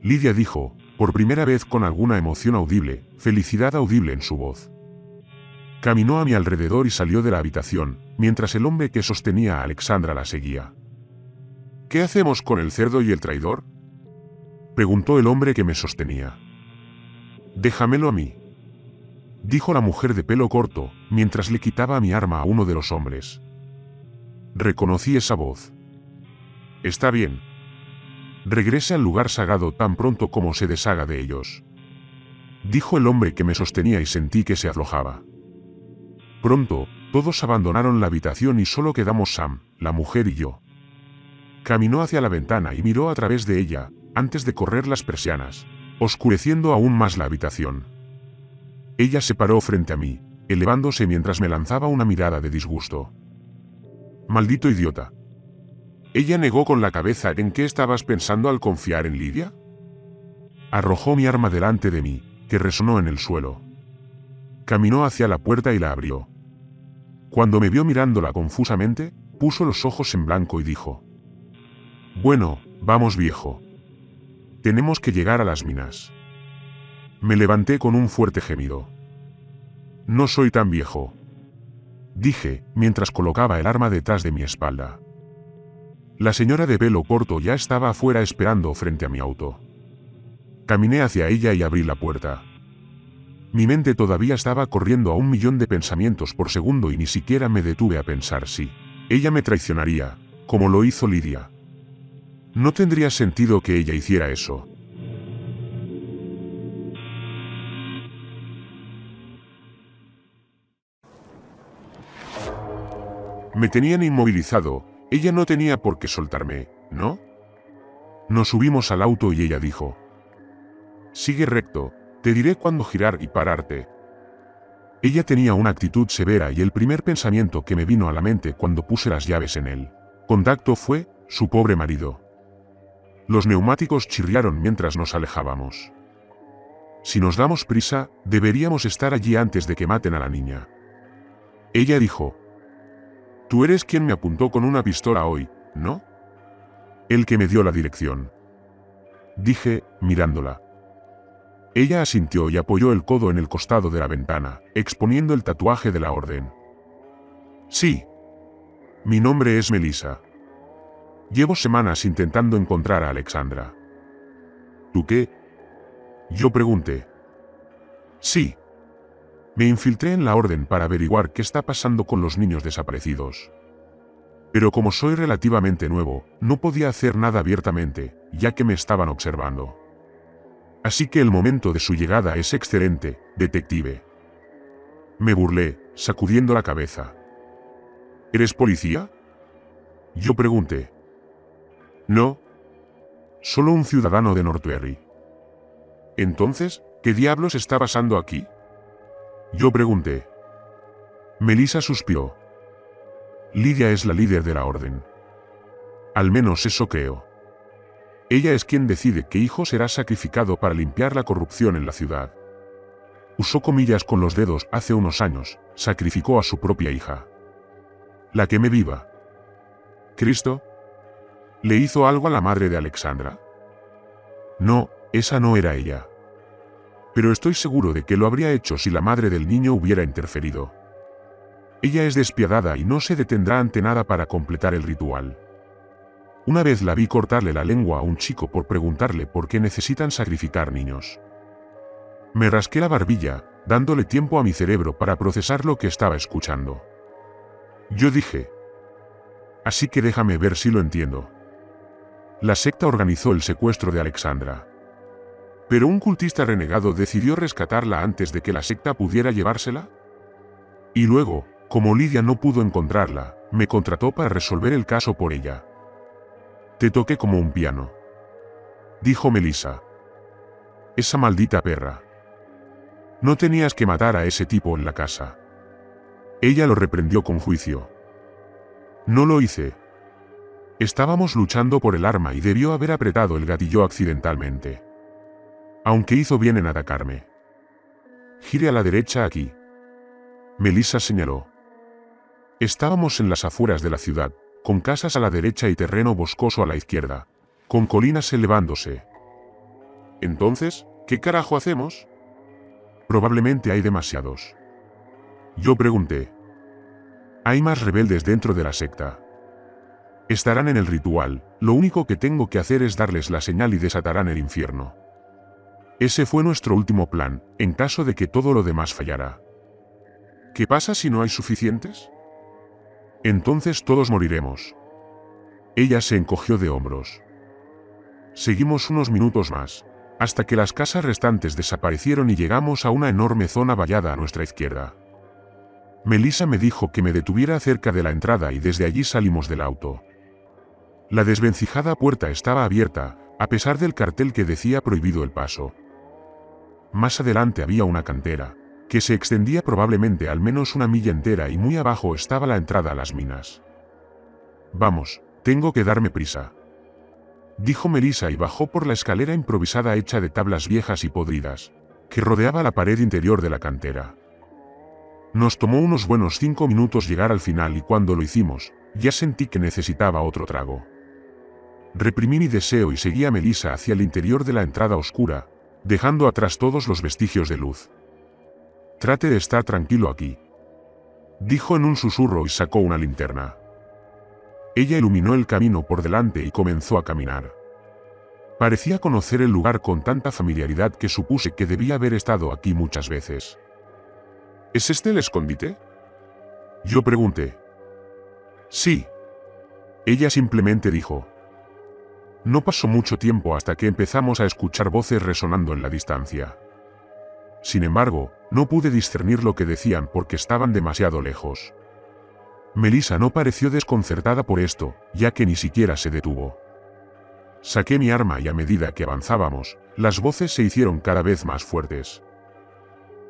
Lidia dijo, por primera vez con alguna emoción audible, felicidad audible en su voz. Caminó a mi alrededor y salió de la habitación, mientras el hombre que sostenía a Alexandra la seguía. «¿Qué hacemos con el cerdo y el traidor?», preguntó el hombre que me sostenía. «Déjamelo a mí», dijo la mujer de pelo corto, mientras le quitaba mi arma a uno de los hombres. Reconocí esa voz. «Está bien. Regrese al lugar sagrado tan pronto como se deshaga de ellos», dijo el hombre que me sostenía y sentí que se aflojaba. Pronto, todos abandonaron la habitación y solo quedamos Sam, la mujer y yo. Caminó hacia la ventana y miró a través de ella, antes de correr las persianas, oscureciendo aún más la habitación. Ella se paró frente a mí, elevándose mientras me lanzaba una mirada de disgusto. «Maldito idiota». Ella negó con la cabeza. «¿En qué estabas pensando al confiar en Lidia?». Arrojó mi arma delante de mí, que resonó en el suelo. Caminó hacia la puerta y la abrió. Cuando me vio mirándola confusamente, puso los ojos en blanco y dijo: «Bueno, vamos viejo. Tenemos que llegar a las minas». Me levanté con un fuerte gemido. «No soy tan viejo», dije, mientras colocaba el arma detrás de mi espalda. La señora de pelo corto ya estaba afuera esperando frente a mi auto. Caminé hacia ella y abrí la puerta. Mi mente todavía estaba corriendo a 1.000.000 de pensamientos por segundo y ni siquiera me detuve a pensar si ella me traicionaría, como lo hizo Lidia. No tendría sentido que ella hiciera eso. Me tenían inmovilizado. Ella no tenía por qué soltarme, ¿no? Nos subimos al auto y ella dijo: «Sigue recto, te diré cuándo girar y pararte». Ella tenía una actitud severa y el primer pensamiento que me vino a la mente cuando puse las llaves en el contacto fue: su pobre marido. Los neumáticos chirriaron mientras nos alejábamos. Si nos damos prisa, deberíamos estar allí antes de que maten a la niña. Ella dijo: «Tú eres quien me apuntó con una pistola hoy, ¿no?». «El que me dio la dirección», dije, mirándola. Ella asintió y apoyó el codo en el costado de la ventana, exponiendo el tatuaje de la orden. «Sí. Mi nombre es Melissa. Llevo semanas intentando encontrar a Alexandra». «¿Tú qué?», yo pregunté. «Sí. Me infiltré en la orden para averiguar qué está pasando con los niños desaparecidos. Pero como soy relativamente nuevo, no podía hacer nada abiertamente, ya que me estaban observando. Así que el momento de su llegada es excelente, detective». Me burlé, sacudiendo la cabeza. «¿Eres policía?», yo pregunté. «No. Solo un ciudadano de Northbury». «Entonces, ¿qué diablos está pasando aquí?», yo pregunté. Melissa suspiró. Lidia es la líder de la orden. Al menos eso creo. Ella es quien decide qué hijo será sacrificado para limpiar la corrupción en la ciudad. Usó comillas con los dedos hace unos años, sacrificó a su propia hija. La quemé viva. ¿Cristo? ¿Le hizo algo a la madre de Alexandra? No, esa no era ella. Pero estoy seguro de que lo habría hecho si la madre del niño hubiera interferido. Ella es despiadada y no se detendrá ante nada para completar el ritual. Una vez la vi cortarle la lengua a un chico por preguntarle por qué necesitan sacrificar niños. Me rasqué la barbilla, dándole tiempo a mi cerebro para procesar lo que estaba escuchando. Yo dije: así que déjame ver si lo entiendo. La secta organizó el secuestro de Alexandra. Pero un cultista renegado decidió rescatarla antes de que la secta pudiera llevársela. Y luego, como Lidia no pudo encontrarla, me contrató para resolver el caso por ella. Te toqué como un piano, dijo Melissa. Esa maldita perra. No tenías que matar a ese tipo en la casa. Ella lo reprendió con juicio. No lo hice. Estábamos luchando por el arma y debió haber apretado el gatillo accidentalmente. Aunque hizo bien en atacarme. Gire a la derecha aquí. Melissa señaló. Estábamos en las afueras de la ciudad, con casas a la derecha y terreno boscoso a la izquierda, con colinas elevándose. Entonces, ¿qué carajo hacemos? Probablemente hay demasiados. Yo pregunté. Hay más rebeldes dentro de la secta. Estarán en el ritual, lo único que tengo que hacer es darles la señal y desatarán el infierno. Ese fue nuestro último plan, en caso de que todo lo demás fallara. ¿Qué pasa si no hay suficientes? Entonces todos moriremos. Ella se encogió de hombros. Seguimos unos minutos más, hasta que las casas restantes desaparecieron y llegamos a una enorme zona vallada a nuestra izquierda. Melissa me dijo que me detuviera cerca de la entrada y desde allí salimos del auto. La desvencijada puerta estaba abierta, a pesar del cartel que decía prohibido el paso. Más adelante había una cantera, que se extendía probablemente al menos una milla entera y muy abajo estaba la entrada a las minas. Vamos, tengo que darme prisa, dijo Melissa y bajó por la escalera improvisada hecha de tablas viejas y podridas, que rodeaba la pared interior de la cantera. Nos tomó unos buenos 5 minutos llegar al final y cuando lo hicimos, ya sentí que necesitaba otro trago. Reprimí mi deseo y seguí a Melissa hacia el interior de la entrada oscura, dejando atrás todos los vestigios de luz. Trate de estar tranquilo aquí, dijo en un susurro y sacó una linterna. Ella iluminó el camino por delante y comenzó a caminar. Parecía conocer el lugar con tanta familiaridad que supuse que debía haber estado aquí muchas veces. ¿Es este el escondite? Yo pregunté. Sí. Ella simplemente dijo. No pasó mucho tiempo hasta que empezamos a escuchar voces resonando en la distancia. Sin embargo, no pude discernir lo que decían porque estaban demasiado lejos. Melissa no pareció desconcertada por esto, ya que ni siquiera se detuvo. Saqué mi arma y a medida que avanzábamos, las voces se hicieron cada vez más fuertes.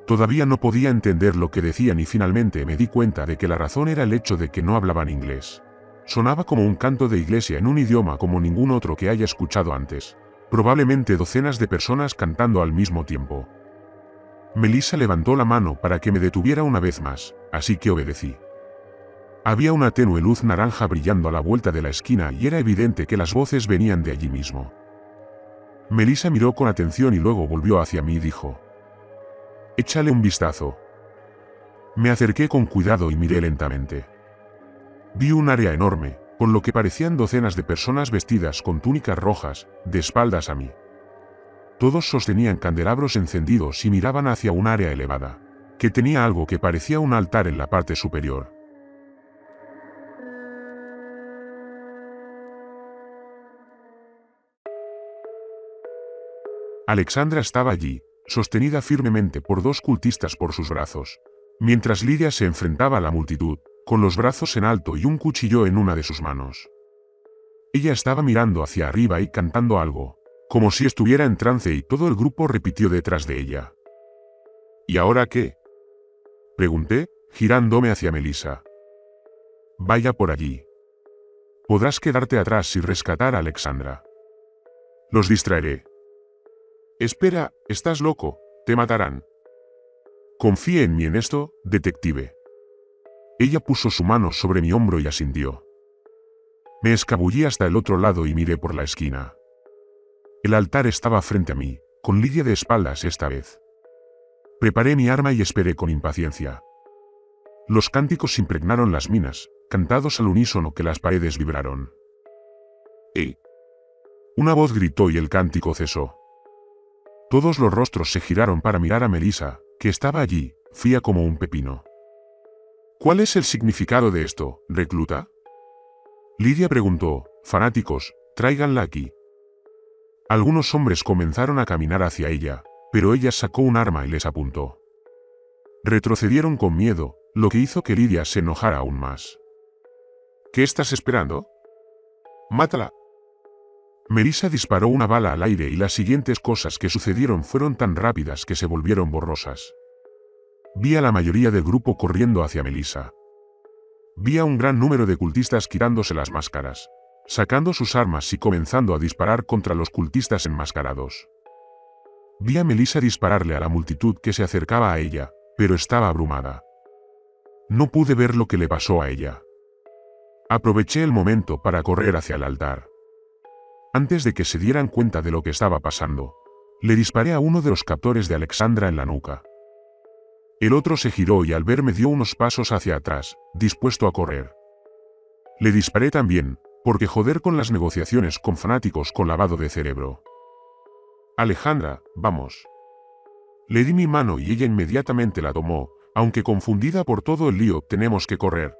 Todavía no podía entender lo que decían y finalmente me di cuenta de que la razón era el hecho de que no hablaban inglés. Sonaba como un canto de iglesia en un idioma como ningún otro que haya escuchado antes. Probablemente docenas de personas cantando al mismo tiempo. Melissa levantó la mano para que me detuviera una vez más, así que obedecí. Había una tenue luz naranja brillando a la vuelta de la esquina y era evidente que las voces venían de allí mismo. Melissa miró con atención y luego volvió hacia mí y dijo: «Échale un vistazo». Me acerqué con cuidado y miré lentamente. Vi un área enorme, con lo que parecían docenas de personas vestidas con túnicas rojas, de espaldas a mí. Todos sostenían candelabros encendidos y miraban hacia un área elevada, que tenía algo que parecía un altar en la parte superior. Alexandra estaba allí, sostenida firmemente por 2 cultistas por sus brazos, mientras Lidia se enfrentaba a la multitud, con los brazos en alto y un cuchillo en una de sus manos. Ella estaba mirando hacia arriba y cantando algo, como si estuviera en trance y todo el grupo repitió detrás de ella. ¿Y ahora qué?, pregunté, girándome hacia Melissa. Vaya por allí. Podrás quedarte atrás y rescatar a Alexandra. Los distraeré. Espera, estás loco, te matarán. Confíe en mí en esto, detective. Ella puso su mano sobre mi hombro y asintió. Me escabullí hasta el otro lado y miré por la esquina. El altar estaba frente a mí, con Lidia de espaldas esta vez. Preparé mi arma y esperé con impaciencia. Los cánticos impregnaron las minas, cantados al unísono que las paredes vibraron. ¡Eh! Una voz gritó y el cántico cesó. Todos los rostros se giraron para mirar a Melissa, que estaba allí, fría como un pepino. ¿Cuál es el significado de esto, recluta? Lidia preguntó. Fanáticos, tráiganla aquí. Algunos hombres comenzaron a caminar hacia ella, pero ella sacó un arma y les apuntó. Retrocedieron con miedo, lo que hizo que Lidia se enojara aún más. ¿Qué estás esperando? ¡Mátala! Melissa disparó una bala al aire y las siguientes cosas que sucedieron fueron tan rápidas que se volvieron borrosas. Vi a la mayoría del grupo corriendo hacia Melissa. Vi a un gran número de cultistas quitándose las máscaras, sacando sus armas y comenzando a disparar contra los cultistas enmascarados. Vi a Melissa dispararle a la multitud que se acercaba a ella, pero estaba abrumada. No pude ver lo que le pasó a ella. Aproveché el momento para correr hacia el altar. Antes de que se dieran cuenta de lo que estaba pasando, le disparé a uno de los captores de Alexandra en la nuca. El otro se giró y al verme dio unos pasos hacia atrás, dispuesto a correr. Le disparé también, porque joder con las negociaciones con fanáticos con lavado de cerebro. Alejandra, vamos. Le di mi mano y ella inmediatamente la tomó, aunque confundida por todo el lío, tenemos que correr.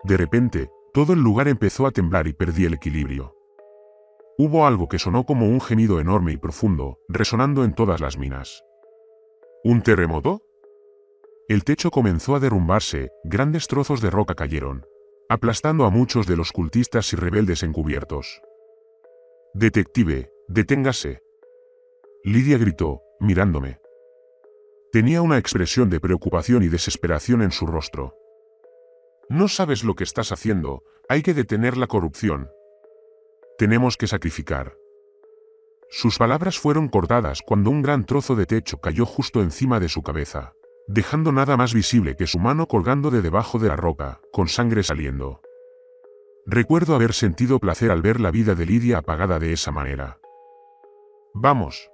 De repente, todo el lugar empezó a temblar y perdí el equilibrio. Hubo algo que sonó como un gemido enorme y profundo, resonando en todas las minas. ¿Un terremoto? El techo comenzó a derrumbarse, grandes trozos de roca cayeron, aplastando a muchos de los cultistas y rebeldes encubiertos. Detective, deténgase. Lidia gritó, mirándome. Tenía una expresión de preocupación y desesperación en su rostro. No sabes lo que estás haciendo, hay que detener la corrupción. Tenemos que sacrificar. Sus palabras fueron cortadas cuando un gran trozo de techo cayó justo encima de su cabeza, dejando nada más visible que su mano colgando de debajo de la roca, con sangre saliendo. Recuerdo haber sentido placer al ver la vida de Lidia apagada de esa manera. Vamos.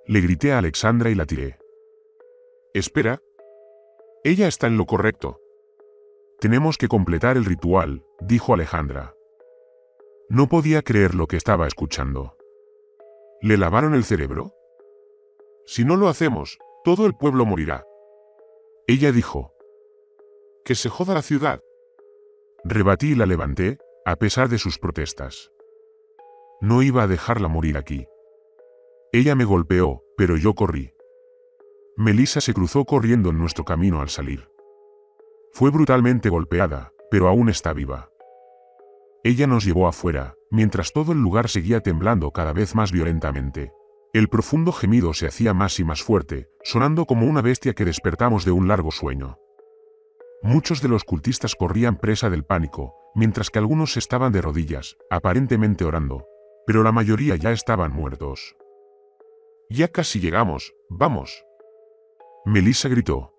Le grité a Alexandra y la tiré. Espera. Ella está en lo correcto. Tenemos que completar el ritual, dijo Alejandra. No podía creer lo que estaba escuchando. ¿Le lavaron el cerebro? Si no lo hacemos, todo el pueblo morirá. Ella dijo. Que se joda la ciudad. Rebatí y la levanté, a pesar de sus protestas. No iba a dejarla morir aquí. Ella me golpeó, pero yo corrí. Melissa se cruzó corriendo en nuestro camino al salir. Fue brutalmente golpeada, pero aún está viva. Ella nos llevó afuera, mientras todo el lugar seguía temblando cada vez más violentamente. El profundo gemido se hacía más y más fuerte, sonando como una bestia que despertamos de un largo sueño. Muchos de los cultistas corrían presa del pánico, mientras que algunos estaban de rodillas, aparentemente orando, pero la mayoría ya estaban muertos. Ya casi llegamos, vamos. Melissa gritó.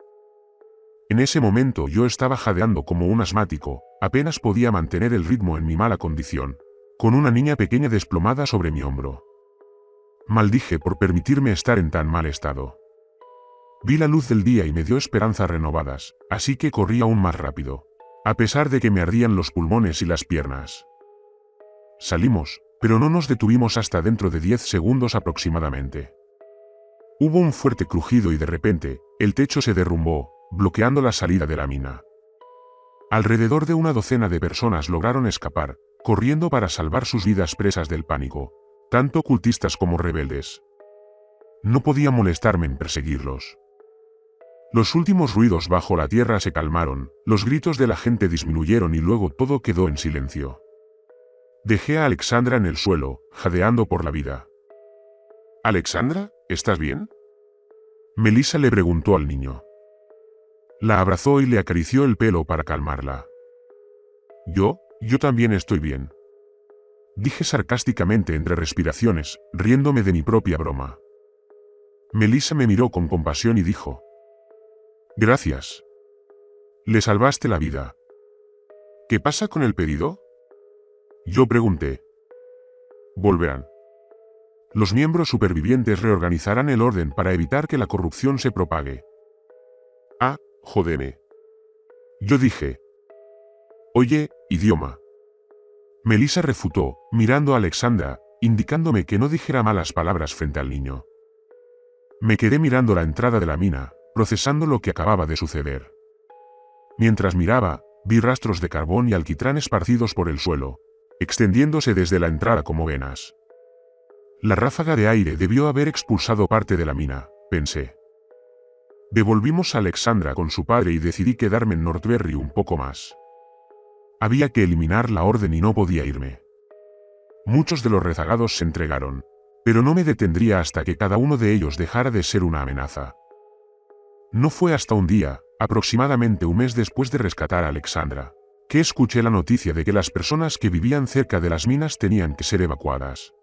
En ese momento yo estaba jadeando como un asmático, apenas podía mantener el ritmo en mi mala condición, con una niña pequeña desplomada sobre mi hombro. Maldije por permitirme estar en tan mal estado. Vi la luz del día y me dio esperanzas renovadas, así que corrí aún más rápido, a pesar de que me ardían los pulmones y las piernas. Salimos, pero no nos detuvimos hasta dentro de 10 segundos aproximadamente. Hubo un fuerte crujido y de repente, el techo se derrumbó, bloqueando la salida de la mina. Alrededor de una docena de personas lograron escapar, corriendo para salvar sus vidas presas del pánico, tanto cultistas como rebeldes. No podía molestarme en perseguirlos. Los últimos ruidos bajo la tierra se calmaron, los gritos de la gente disminuyeron y luego todo quedó en silencio. Dejé a Alexandra en el suelo, jadeando por la vida. «Alexandra, ¿estás bien?» Melissa le preguntó al niño. La abrazó y le acarició el pelo para calmarla. Yo también estoy bien. Dije sarcásticamente entre respiraciones, riéndome de mi propia broma. Melissa me miró con compasión y dijo: «Gracias. Le salvaste la vida». «¿Qué pasa con el pedido?», yo pregunté. «Volverán. Los miembros supervivientes reorganizarán el orden para evitar que la corrupción se propague». «Ah, jódeme», yo dije. «Oye, idioma». Melissa refutó, mirando a Alexandra, indicándome que no dijera malas palabras frente al niño. Me quedé mirando la entrada de la mina, procesando lo que acababa de suceder. Mientras miraba, vi rastros de carbón y alquitrán esparcidos por el suelo, extendiéndose desde la entrada como venas. La ráfaga de aire debió haber expulsado parte de la mina, pensé. Devolvimos a Alexandra con su padre y decidí quedarme en Northberry un poco más. Había que eliminar la orden y no podía irme. Muchos de los rezagados se entregaron, pero no me detendría hasta que cada uno de ellos dejara de ser una amenaza. No fue hasta un día, aproximadamente un mes después de rescatar a Alexandra, que escuché la noticia de que las personas que vivían cerca de las minas tenían que ser evacuadas.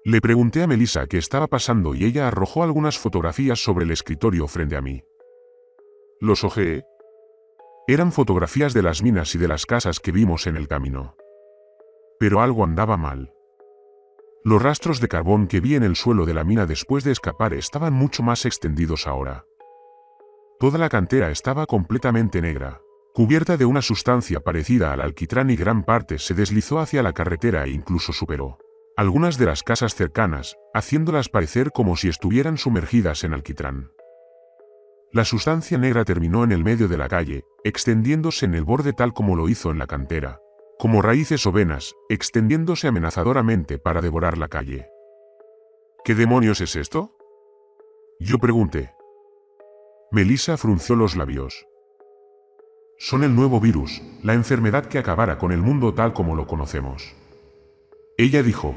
Le pregunté a Melissa qué estaba pasando y ella arrojó algunas fotografías sobre el escritorio frente a mí. Los hojeé. Eran fotografías de las minas y de las casas que vimos en el camino. Pero algo andaba mal. Los rastros de carbón que vi en el suelo de la mina después de escapar estaban mucho más extendidos ahora. Toda la cantera estaba completamente negra, cubierta de una sustancia parecida al alquitrán y gran parte se deslizó hacia la carretera e incluso superó algunas de las casas cercanas, haciéndolas parecer como si estuvieran sumergidas en alquitrán. La sustancia negra terminó en el medio de la calle, extendiéndose en el borde tal como lo hizo en la cantera, como raíces o venas, extendiéndose amenazadoramente para devorar la calle. ¿Qué demonios es esto?, yo pregunté. Melissa frunció los labios. Son el nuevo virus, la enfermedad que acabará con el mundo tal como lo conocemos. Ella dijo,